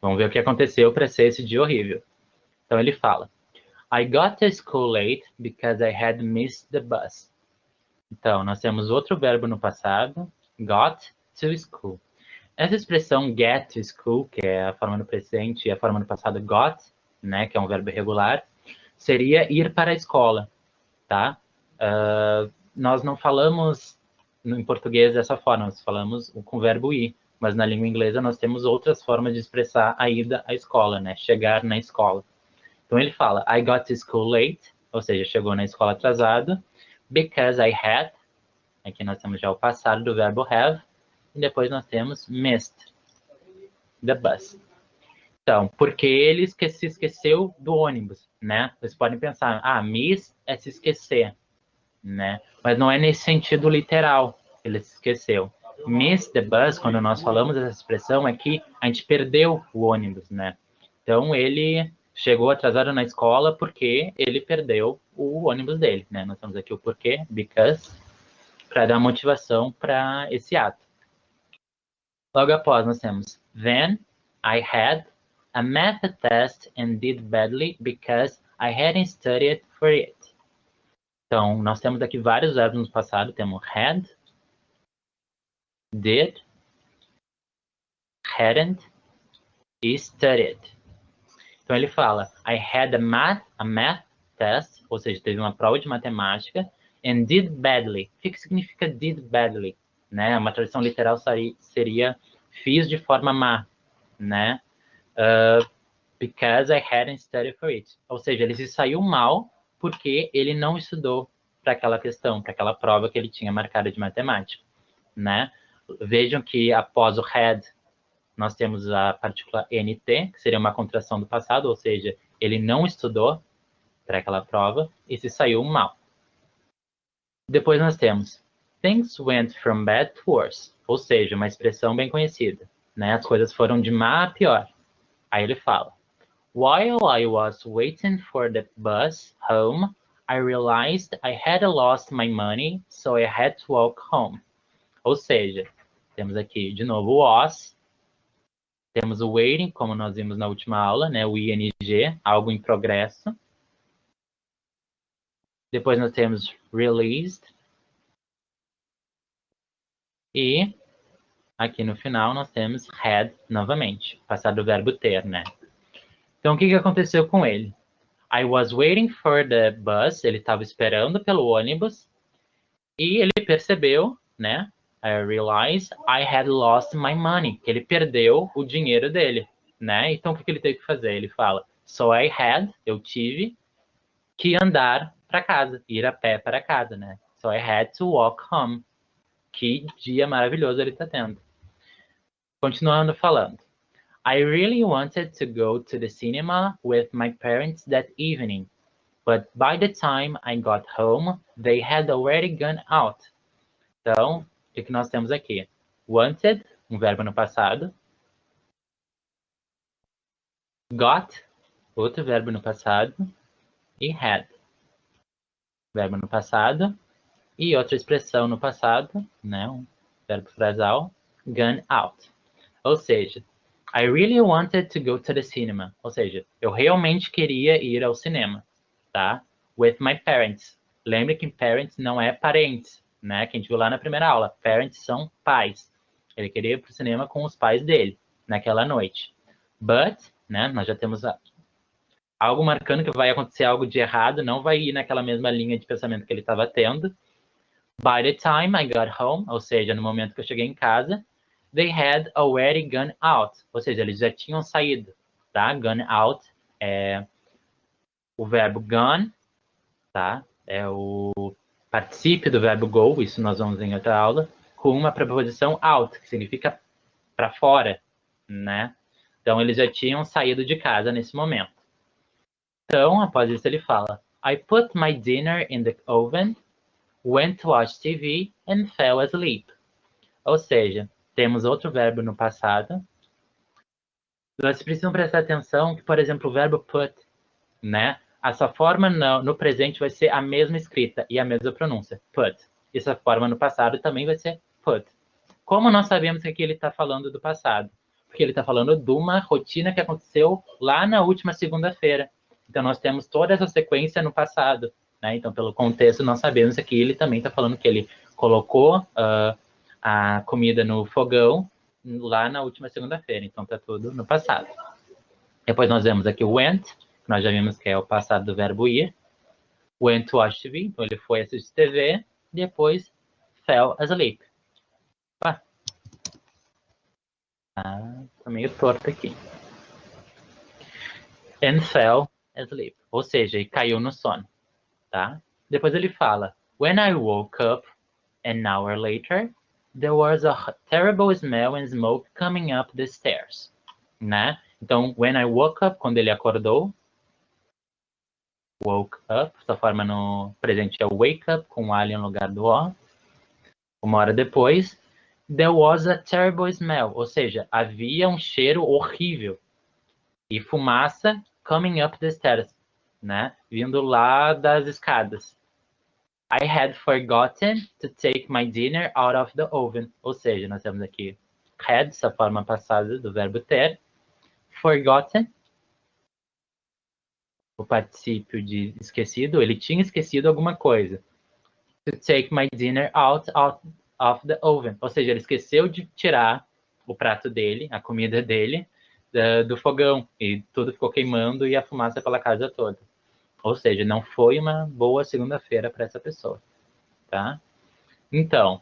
Speaker 1: Vamos ver o que aconteceu para ser esse dia horrível. Então ele fala, I got to school late because I had missed the bus. Então, nós temos outro verbo no passado, got to school. Essa expressão get to school, que é a forma no presente e a forma no passado got, né, que é um verbo irregular, seria ir para a escola, tá? Nós não falamos em português dessa forma, nós falamos com o verbo ir, mas na língua inglesa nós temos outras formas de expressar a ida à escola, né, chegar na escola. Então ele fala, I got to school late, ou seja, chegou na escola atrasado, because I had, aqui nós temos já o passado do verbo have, e depois nós temos missed the bus. Então, porque ele se esqueceu do ônibus, né? Vocês podem pensar, miss é se esquecer, né? Mas não é nesse sentido literal, ele se esqueceu. Miss the bus, quando nós falamos essa expressão, é que a gente perdeu o ônibus, né? Então, ele chegou atrasado na escola porque ele perdeu o ônibus dele, né? Nós temos aqui o porquê, because, para dar motivação para esse ato. Logo após, nós temos Then I had a math test and did badly because I hadn't studied for it. Então, nós temos aqui vários verbos no passado. Temos had, did, hadn't e studied. Então, ele fala, I had a math test, ou seja, teve uma prova de matemática, and did badly. O que significa did badly? Né? Uma tradução literal seria fiz de forma má, né? Because I hadn't studied for it. Ou seja, ele se saiu mal porque ele não estudou para aquela questão, para aquela prova que ele tinha marcada de matemática, né? Vejam que após o had, nós temos a partícula NT, que seria uma contração do passado, ou seja, ele não estudou para aquela prova e se saiu mal. Depois nós temos things went from bad to worse, ou seja, uma expressão bem conhecida, né? As coisas foram de má a pior. Aí ele fala, while I was waiting for the bus home, I realized I had lost my money, so I had to walk home. Ou seja, temos aqui de novo o was, temos o waiting, como nós vimos na última aula, né? O ing, algo em progresso. Depois nós temos released. E aqui no final nós temos had novamente, passado do verbo ter, né? Então o que aconteceu com ele? I was waiting for the bus, ele estava esperando pelo ônibus e ele percebeu, né? I realized I had lost my money, que ele perdeu o dinheiro dele, né? Então o que ele teve que fazer? Ele fala, so I had, eu tive que andar para casa, ir a pé para casa, né? So I had to walk home. Que dia maravilhoso ele está tendo. Continuando falando. I really wanted to go to the cinema with my parents that evening, but by the time I got home, they had already gone out. Então, o que nós temos aqui? Wanted, um verbo no passado. Got, outro verbo no passado. E had, verbo no passado. E outra expressão no passado, né? Um verbo frasal. Gone out. Ou seja, I really wanted to go to the cinema. Ou seja, eu realmente queria ir ao cinema, tá? With my parents. Lembre que parents não é parentes, né? Que a gente viu lá na primeira aula. Parents são pais. Ele queria ir para o cinema com os pais dele, naquela noite. But né? Nós já temos algo marcando que vai acontecer algo de errado, não vai ir naquela mesma linha de pensamento que ele estava tendo. By the time I got home, ou seja, no momento que eu cheguei em casa, they had already gone out, ou seja, eles já tinham saído, tá? Gone out é o verbo gone, tá? É o particípio do verbo go, isso nós vamos ver em outra aula, com uma preposição out, que significa para fora, né? Então, eles já tinham saído de casa nesse momento. Então, após isso, ele fala: I put my dinner in the oven, went to watch TV and fell asleep. Ou seja, temos outro verbo no passado. Vocês precisam prestar atenção que, por exemplo, o verbo put, né? A sua forma no presente vai ser a mesma escrita e a mesma pronúncia, put. E sua forma no passado também vai ser put. Como nós sabemos que aqui ele está falando do passado? Porque ele está falando de uma rotina que aconteceu lá na última segunda-feira. Então, nós temos toda essa sequência no passado. Né? Então, pelo contexto, nós sabemos que ele também está falando que ele colocou a comida no fogão lá na última segunda-feira. Então, está tudo no passado. Depois nós vemos aqui o went, que nós já vimos que é o passado do verbo ir. Went to watch TV, então ele foi assistir TV. Depois, fell asleep. Tá meio torto aqui. And fell asleep. Ou seja, ele caiu no sono. Tá? Depois ele fala: When I woke up, an hour later, there was a terrible smell and smoke coming up the stairs. Né? Então, when I woke up, quando ele acordou, woke up, sua forma no presente é wake up, com ali no lugar do O. Uma hora depois, there was a terrible smell, ou seja, havia um cheiro horrível. E fumaça coming up the stairs, né? Vindo lá das escadas. I had forgotten to take my dinner out of the oven. Ou seja, nós temos aqui had, essa forma passada do verbo ter. Forgotten, o particípio de esquecido, ele tinha esquecido alguma coisa. To take my dinner out of the oven. Ou seja, ele esqueceu de tirar o prato dele, a comida dele, do fogão. E tudo ficou queimando e a fumaça pela casa toda. Ou seja, não foi uma boa segunda-feira para essa pessoa, tá? Então,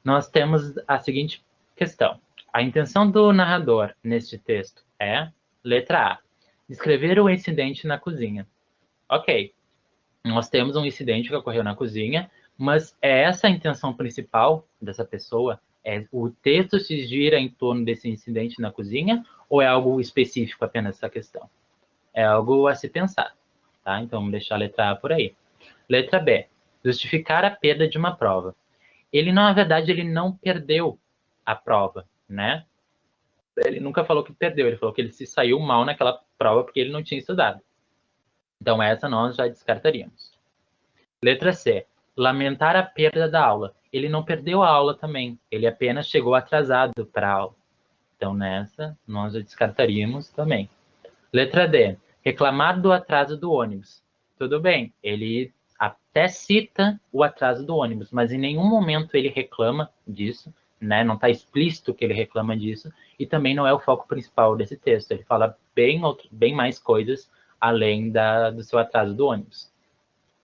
Speaker 1: nós temos a seguinte questão. A intenção do narrador neste texto é, letra A, descrever o incidente na cozinha. Ok, nós temos um incidente que ocorreu na cozinha, mas é essa a intenção principal dessa pessoa? É o texto se gira em torno desse incidente na cozinha ou é algo específico apenas essa questão? É algo a se pensar, tá? Então, vamos deixar a letra A por aí. Letra B, justificar a perda de uma prova. Ele, na verdade, ele não perdeu a prova, né? Ele nunca falou que perdeu, ele falou que ele se saiu mal naquela prova porque ele não tinha estudado. Então, essa nós já descartaríamos. Letra C. Lamentar a perda da aula. Ele não perdeu a aula também, ele apenas chegou atrasado para a aula. Então, nessa, nós já descartaríamos também. Letra D. Reclamar do atraso do ônibus. Tudo bem, ele até cita o atraso do ônibus, mas em nenhum momento ele reclama disso, né? Não está explícito que ele reclama disso, e também não é o foco principal desse texto. Ele fala bem mais coisas além do seu atraso do ônibus.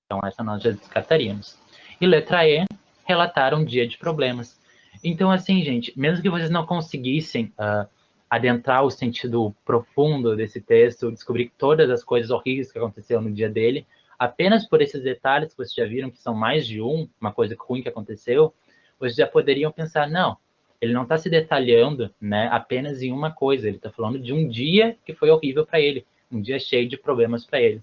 Speaker 1: Então, essa nós já descartaríamos. E letra E, relatar um dia de problemas. Então, assim, gente, mesmo que vocês não conseguissem adentrar o sentido profundo desse texto, descobrir todas as coisas horríveis que aconteceram no dia dele, apenas por esses detalhes que vocês já viram, que são mais de uma coisa ruim que aconteceu, vocês já poderiam pensar, não, ele não está se detalhando, né, apenas em uma coisa, ele está falando de um dia que foi horrível para ele, um dia cheio de problemas para ele.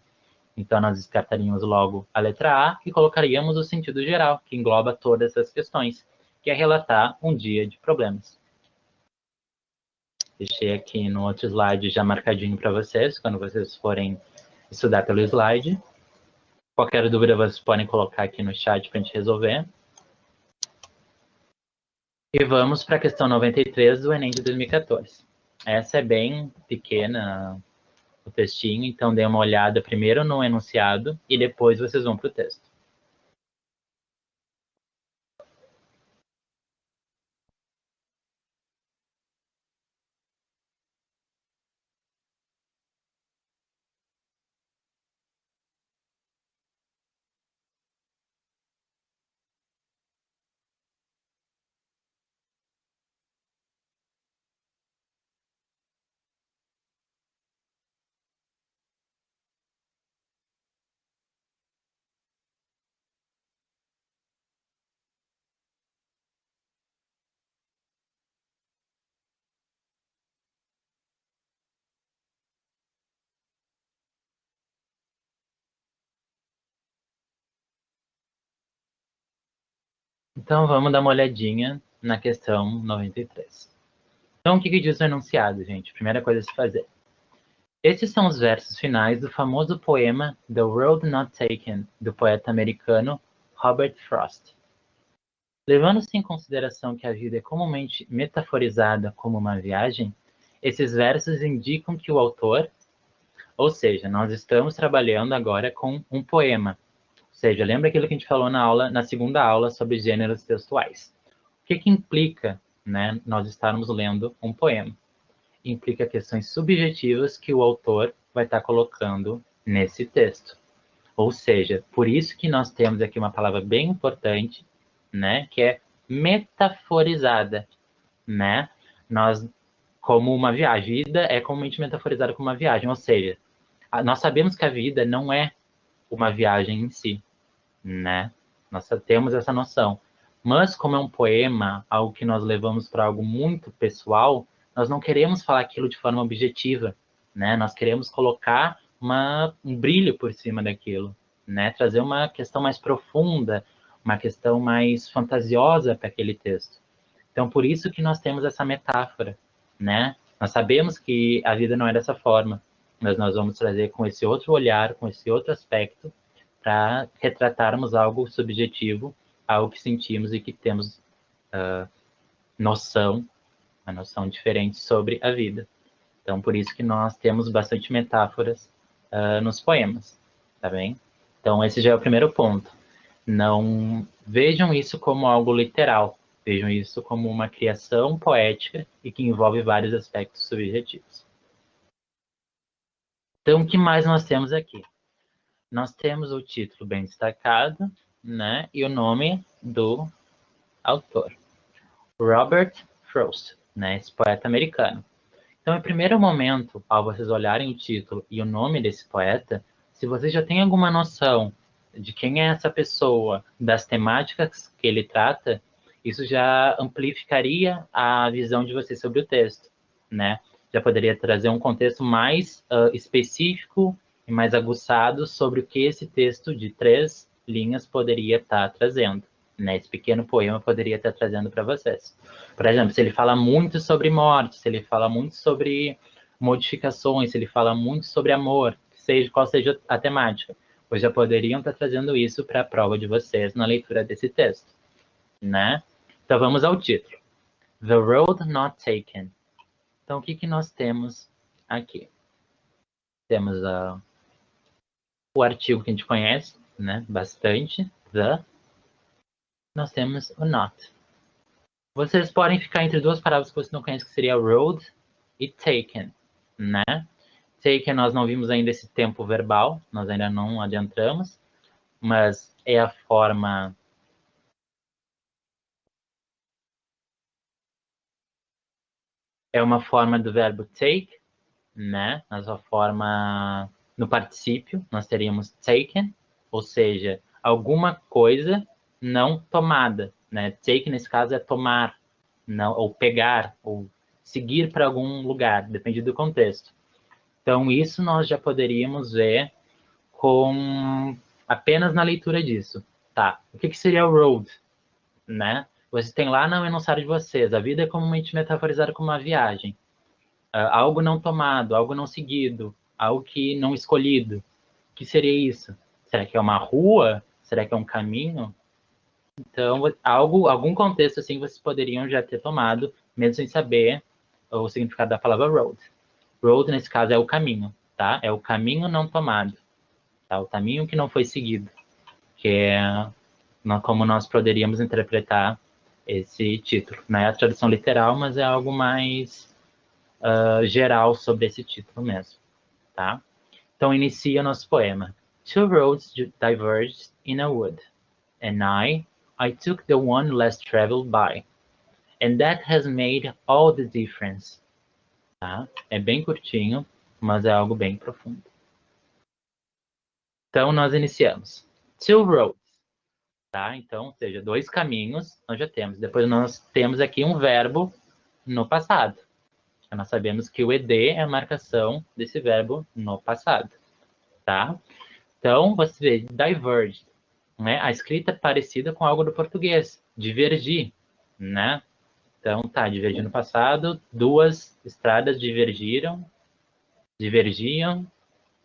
Speaker 1: Então, nós descartaríamos logo a letra A e colocaríamos o sentido geral, que engloba todas essas questões, que é relatar um dia de problemas. Deixei aqui no outro slide já marcadinho para vocês, quando vocês forem estudar pelo slide. Qualquer dúvida vocês podem colocar aqui no chat para a gente resolver. E vamos para a questão 93 do Enem de 2014. Essa é bem pequena, o textinho, então dê uma olhada primeiro no enunciado e depois vocês vão para o texto. Então, vamos dar uma olhadinha na questão 93. Então, o que diz o enunciado, gente? Primeira coisa a se fazer. Esses são os versos finais do famoso poema The Road Not Taken, do poeta americano Robert Frost. Levando-se em consideração que a vida é comumente metaforizada como uma viagem, esses versos indicam que o autor, ou seja, nós estamos trabalhando agora com um poema. Ou seja, lembra aquilo que a gente falou na segunda aula sobre gêneros textuais. O que implica, né, nós estarmos lendo um poema? Implica questões subjetivas que o autor vai estar colocando nesse texto. Ou seja, por isso que nós temos aqui uma palavra bem importante, né, que é metaforizada, né? Nós, como uma viagem, a vida é comumente metaforizada como uma viagem, ou seja, nós sabemos que a vida não é uma viagem em si, né? Nós temos essa noção. Mas como é um poema, algo que nós levamos para algo muito pessoal, nós não queremos falar aquilo de forma objetiva, né? Nós queremos colocar um brilho por cima daquilo, né? Trazer uma questão mais profunda, uma questão mais fantasiosa para aquele texto. Então, por isso que nós temos essa metáfora, né? Nós sabemos que a vida não é dessa forma, mas nós vamos trazer com esse outro olhar, com esse outro aspecto, para retratarmos algo subjetivo, algo que sentimos e que temos noção, uma noção diferente sobre a vida. Então, por isso que nós temos bastante metáforas nos poemas, tá bem? Então, esse já é o primeiro ponto. Não vejam isso como algo literal, vejam isso como uma criação poética e que envolve vários aspectos subjetivos. Então, o que mais nós temos aqui? Nós temos o título bem destacado, né? E o nome do autor, Robert Frost, né? Esse poeta americano. Então, em primeiro momento, ao vocês olharem o título e o nome desse poeta, se vocês já têm alguma noção de quem é essa pessoa, das temáticas que ele trata, isso já amplificaria a visão de vocês sobre o texto, né? Já poderia trazer um contexto mais específico e mais aguçado sobre o que esse texto de 3 linhas poderia estar trazendo, né? Esse pequeno poema poderia estar trazendo para vocês. Por exemplo, se ele fala muito sobre morte, se ele fala muito sobre modificações, se ele fala muito sobre amor, qual seja a temática, pois já poderiam estar trazendo isso para a prova de vocês na leitura desse texto, né? Então vamos ao título. The Road Not Taken. Então o que nós temos aqui? Temos o artigo que a gente conhece, né? Bastante, the. Nós temos o not. Vocês podem ficar entre duas palavras que você não conhece, que seria road e taken, né? Taken nós não vimos ainda esse tempo verbal, nós ainda não adentramos, mas é a forma... É uma forma do verbo take, né? Na sua forma... No particípio, nós teríamos taken, ou seja, alguma coisa não tomada, né? Take, nesse caso, é tomar, não, ou pegar, ou seguir para algum lugar, depende do contexto. Então, isso nós já poderíamos ver com apenas na leitura disso. Tá, o que seria o road, né? Você tem lá no enunciado de vocês, a vida é comumente metaforizada como uma viagem. Algo não tomado, algo não seguido, algo que não escolhido. O que seria isso? Será que é uma rua? Será que é um caminho? Então, algum contexto assim vocês poderiam já ter tomado, mesmo sem saber o significado da palavra road. Road, nesse caso, é o caminho, tá? É o caminho não tomado, tá? O caminho que não foi seguido, que é como nós poderíamos interpretar esse título. Não é a tradução literal, mas é algo mais geral sobre esse título mesmo, tá? Então, inicia nosso poema. Two roads diverged in a wood, and I took the one less traveled by, and that has made all the difference. Tá? É bem curtinho, mas é algo bem profundo. Então, nós iniciamos. Two roads. Tá? Então, ou seja, 2 caminhos nós já temos. Depois nós temos aqui um verbo no passado. Nós sabemos que o ed é a marcação desse verbo no passado. Tá? Então, você vê diverged, né? A escrita é parecida com algo do português, divergir, né? Então, tá, divergir no passado, duas estradas divergiam,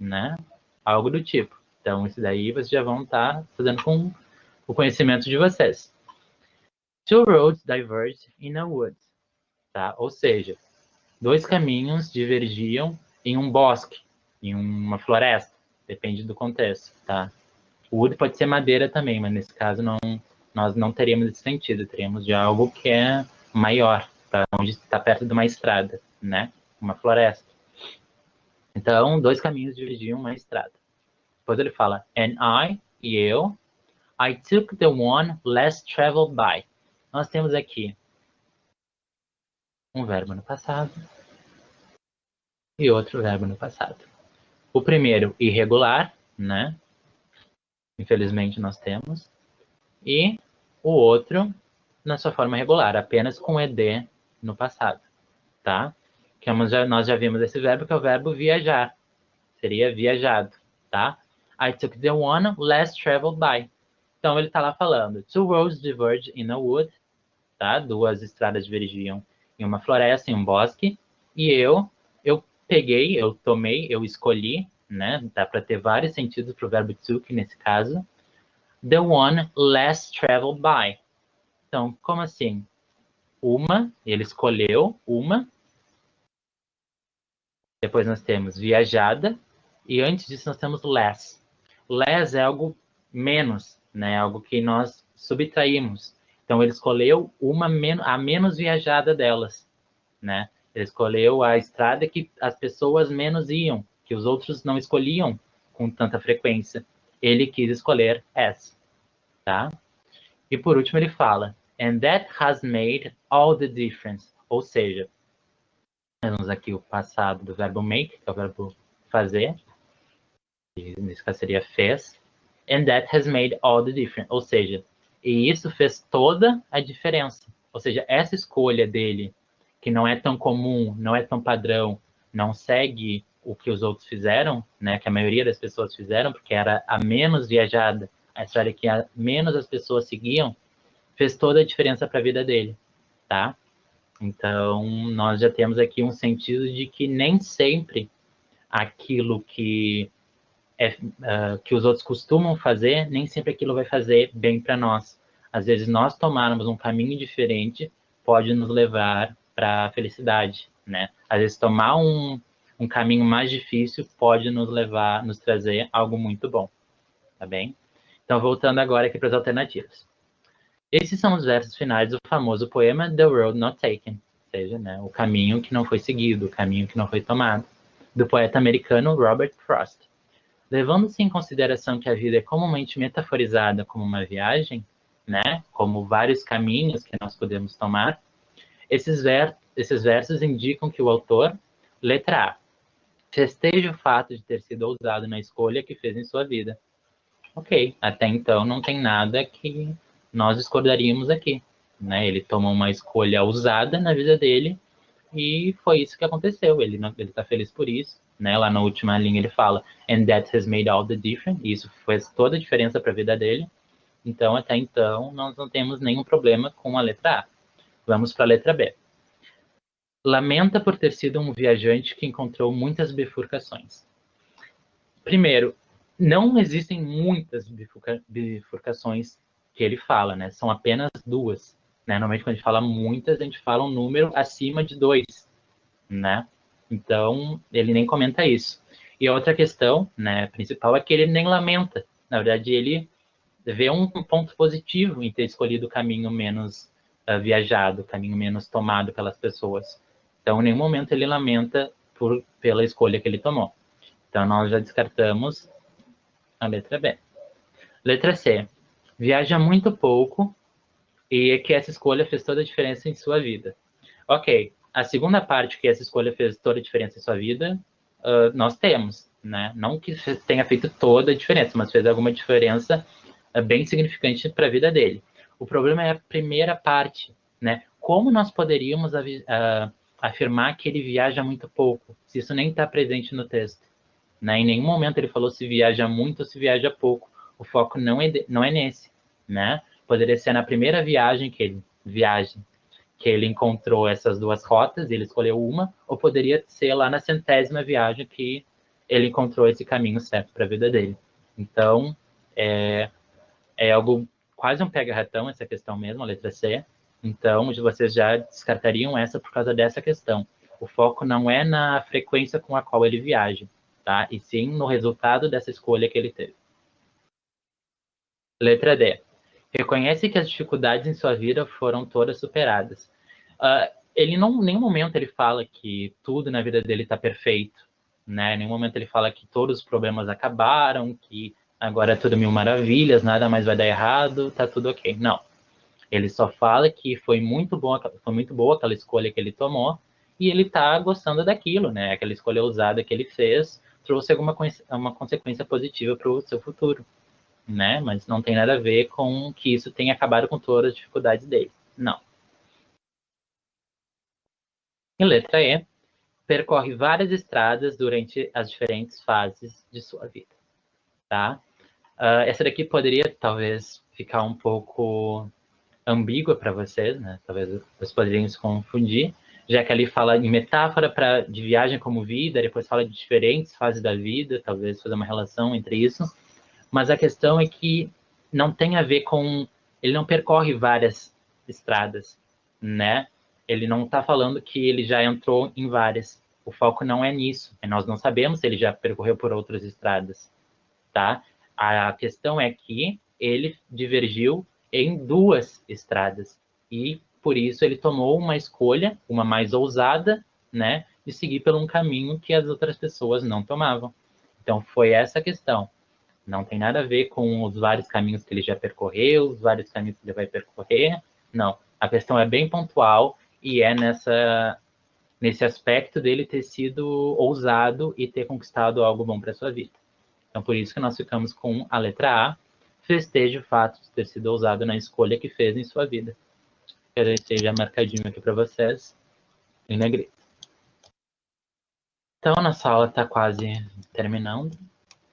Speaker 1: né? Algo do tipo. Então, isso daí vocês já vão estar fazendo com o conhecimento de vocês. Two roads diverged in a wood, tá? Ou seja, dois caminhos divergiam em um bosque, em uma floresta, depende do contexto, tá? Wood pode ser madeira também, mas nesse caso não, nós não teríamos esse sentido, teríamos de algo que é maior, para onde está perto de uma estrada, né? Uma floresta. Então, dois caminhos dividiam uma estrada. Depois ele fala, and e eu, I took the one less traveled by. Nós temos aqui um verbo no passado e outro verbo no passado. O primeiro, irregular, né? Infelizmente nós temos. E o outro, na sua forma regular, apenas com ed no passado, tá? Que nós já vimos esse verbo, que é o verbo viajar. Seria viajado, tá? I took the one less traveled by. Então ele está lá falando, two roads diverge in a wood, tá? Duas estradas divergiam em uma floresta, em um bosque, e eu peguei, eu tomei, eu escolhi, né? Dá para ter vários sentidos para o verbo took nesse caso. The one less traveled by. Então, como assim? Ele escolheu uma. Depois nós temos viajada. E antes disso nós temos less. Less é algo menos, né? Algo que nós subtraímos. Então, ele escolheu a menos viajada delas, né? Ele escolheu a estrada que as pessoas menos iam, que os outros não escolhiam com tanta frequência. Ele quis escolher essa, tá? E por último ele fala, and that has made all the difference. Ou seja, temos aqui o passado do verbo make, que é o verbo fazer, que nesse caso seria fez, and that has made all the difference. Ou seja, e isso fez toda a diferença. Ou seja, essa escolha dele, que não é tão comum, não é tão padrão, não segue o que os outros fizeram, né, que a maioria das pessoas fizeram, porque era a menos viajada, a história que a menos as pessoas seguiam, fez toda a diferença para a vida dele, tá? Então, nós já temos aqui um sentido de que nem sempre aquilo que os outros costumam fazer, nem sempre aquilo vai fazer bem para nós. Às vezes, nós tomarmos um caminho diferente pode nos levar para a felicidade, né? Às vezes, tomar um caminho mais difícil pode nos trazer algo muito bom, tá bem? Então, voltando agora aqui para as alternativas. Esses são os versos finais do famoso poema The Road Not Taken, ou seja, né, o caminho que não foi seguido, o caminho que não foi tomado, do poeta americano Robert Frost. Levando-se em consideração que a vida é comumente metaforizada como uma viagem, né, como vários caminhos que nós podemos tomar, esses versos indicam que o autor, letra A, festeja o fato de ter sido ousado na escolha que fez em sua vida. Ok, até então não tem nada que nós discordaríamos aqui, né? Ele tomou uma escolha ousada na vida dele e foi isso que aconteceu. Ele está feliz por isso, né? Lá na última linha ele fala, and that has made all the difference. E isso fez toda a diferença para a vida dele. Então, até então, nós não temos nenhum problema com a letra A. Vamos para a letra B. Lamenta por ter sido um viajante que encontrou muitas bifurcações. Primeiro, não existem muitas bifurcações que ele fala, né? São apenas duas. Né? Normalmente, quando a gente fala muitas, a gente fala um número acima de 2, né? Então, ele nem comenta isso. E a outra questão, né, principal é que ele nem lamenta. Na verdade, ele vê um ponto positivo em ter escolhido o caminho menos viajado, o caminho menos tomado pelas pessoas. Então, em nenhum momento ele lamenta pela escolha que ele tomou. Então, nós já descartamos a letra B. Letra C. Viaja muito pouco e que essa escolha fez toda a diferença em sua vida. Ok, a segunda parte que essa escolha fez toda a diferença em sua vida, nós temos, né? Não que tenha feito toda a diferença, mas fez alguma diferença bem significante para a vida dele. O problema é a primeira parte, né? Como nós poderíamos afirmar que ele viaja muito pouco, se isso nem está presente no texto? Né? Em nenhum momento ele falou se viaja muito ou se viaja pouco. o foco não é nesse, né? Poderia ser na primeira viagem que ele encontrou essas duas rotas, ele escolheu uma, ou poderia ser lá na 100ª viagem que ele encontrou esse caminho certo para a vida dele. Então, é algo quase um pega-ratão essa questão mesmo, a letra C. Então, vocês já descartariam essa por causa dessa questão. O foco não é na frequência com a qual ele viaja, tá? E sim no resultado dessa escolha que ele teve. Letra D. Reconhece que as dificuldades em sua vida foram todas superadas. Ele não, em nenhum momento ele fala que tudo na vida dele está perfeito, né? Em nenhum momento ele fala que todos os problemas acabaram, que agora é tudo mil maravilhas, nada mais vai dar errado, tá tudo ok. Não. Ele só fala que foi muito boa aquela escolha que ele tomou e ele tá gostando daquilo, né? Aquela escolha ousada que ele fez trouxe uma consequência positiva para o seu futuro, né? Mas não tem nada a ver com que isso tenha acabado com todas as dificuldades dele. Não. Em letra E, percorre várias estradas durante as diferentes fases de sua vida, tá? Essa daqui poderia, talvez, ficar um pouco ambígua para vocês, né? Talvez vocês poderiam se confundir, já que ali fala em metáfora de viagem como vida, depois fala de diferentes fases da vida, talvez fazer uma relação entre isso. Mas a questão é que não tem a ver com... Ele não percorre várias estradas, né? Ele não está falando que ele já entrou em várias. O foco não é nisso. Nós não sabemos se ele já percorreu por outras estradas, tá? A questão é que ele divergiu em duas estradas e por isso ele tomou uma escolha, uma mais ousada, né, de seguir por um caminho que as outras pessoas não tomavam. Então foi essa a questão. Não tem nada a ver com os vários caminhos que ele já percorreu, os vários caminhos que ele vai percorrer. Não. A questão é bem pontual e é nesse aspecto dele ter sido ousado e ter conquistado algo bom para sua vida. Então, por isso que nós ficamos com a letra A, festeja o fato de ter sido ousado na escolha que fez em sua vida. Quero que esteja marcadinho aqui para vocês, em negrito. Então, nossa aula está quase terminando,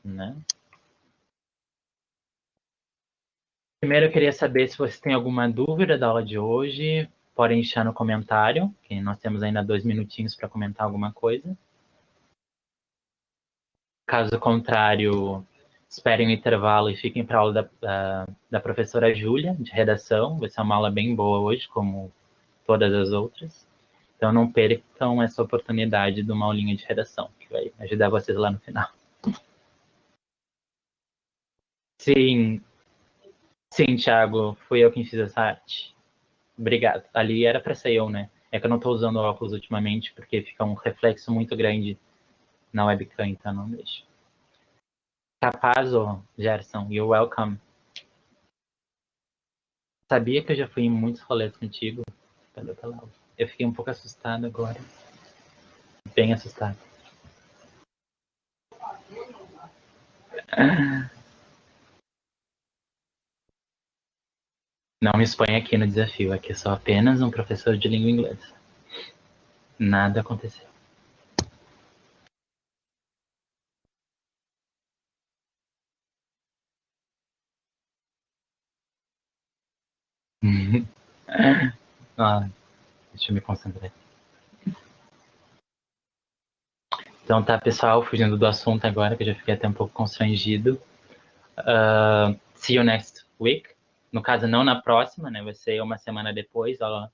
Speaker 1: né? Primeiro, eu queria saber se vocês têm alguma dúvida da aula de hoje. Podem deixar no comentário, que nós temos ainda 2 minutinhos para comentar alguma coisa. Caso contrário, esperem o intervalo e fiquem para a aula da professora Júlia, de redação. Vai ser uma aula bem boa hoje, como todas as outras. Então não percam essa oportunidade de uma aulinha de redação, que vai ajudar vocês lá no final. Sim, sim, Thiago, fui eu quem fiz essa arte. Obrigado. Ali era para ser eu, né? É que eu não estou usando óculos ultimamente, porque fica um reflexo muito grande na webcam, então não deixa. Capaz, ô Gerson, you're welcome. Sabia que eu já fui em muitos rolês contigo? Eu fiquei um pouco assustado agora. Bem assustado. Não me exponha aqui no desafio. Aqui sou apenas um professor de língua inglesa. Nada aconteceu. Deixa eu me concentrar. Então tá, pessoal, fugindo do assunto agora, que eu já fiquei até um pouco constrangido. See you next week. No caso, não na próxima, né? Vai ser uma semana depois, aula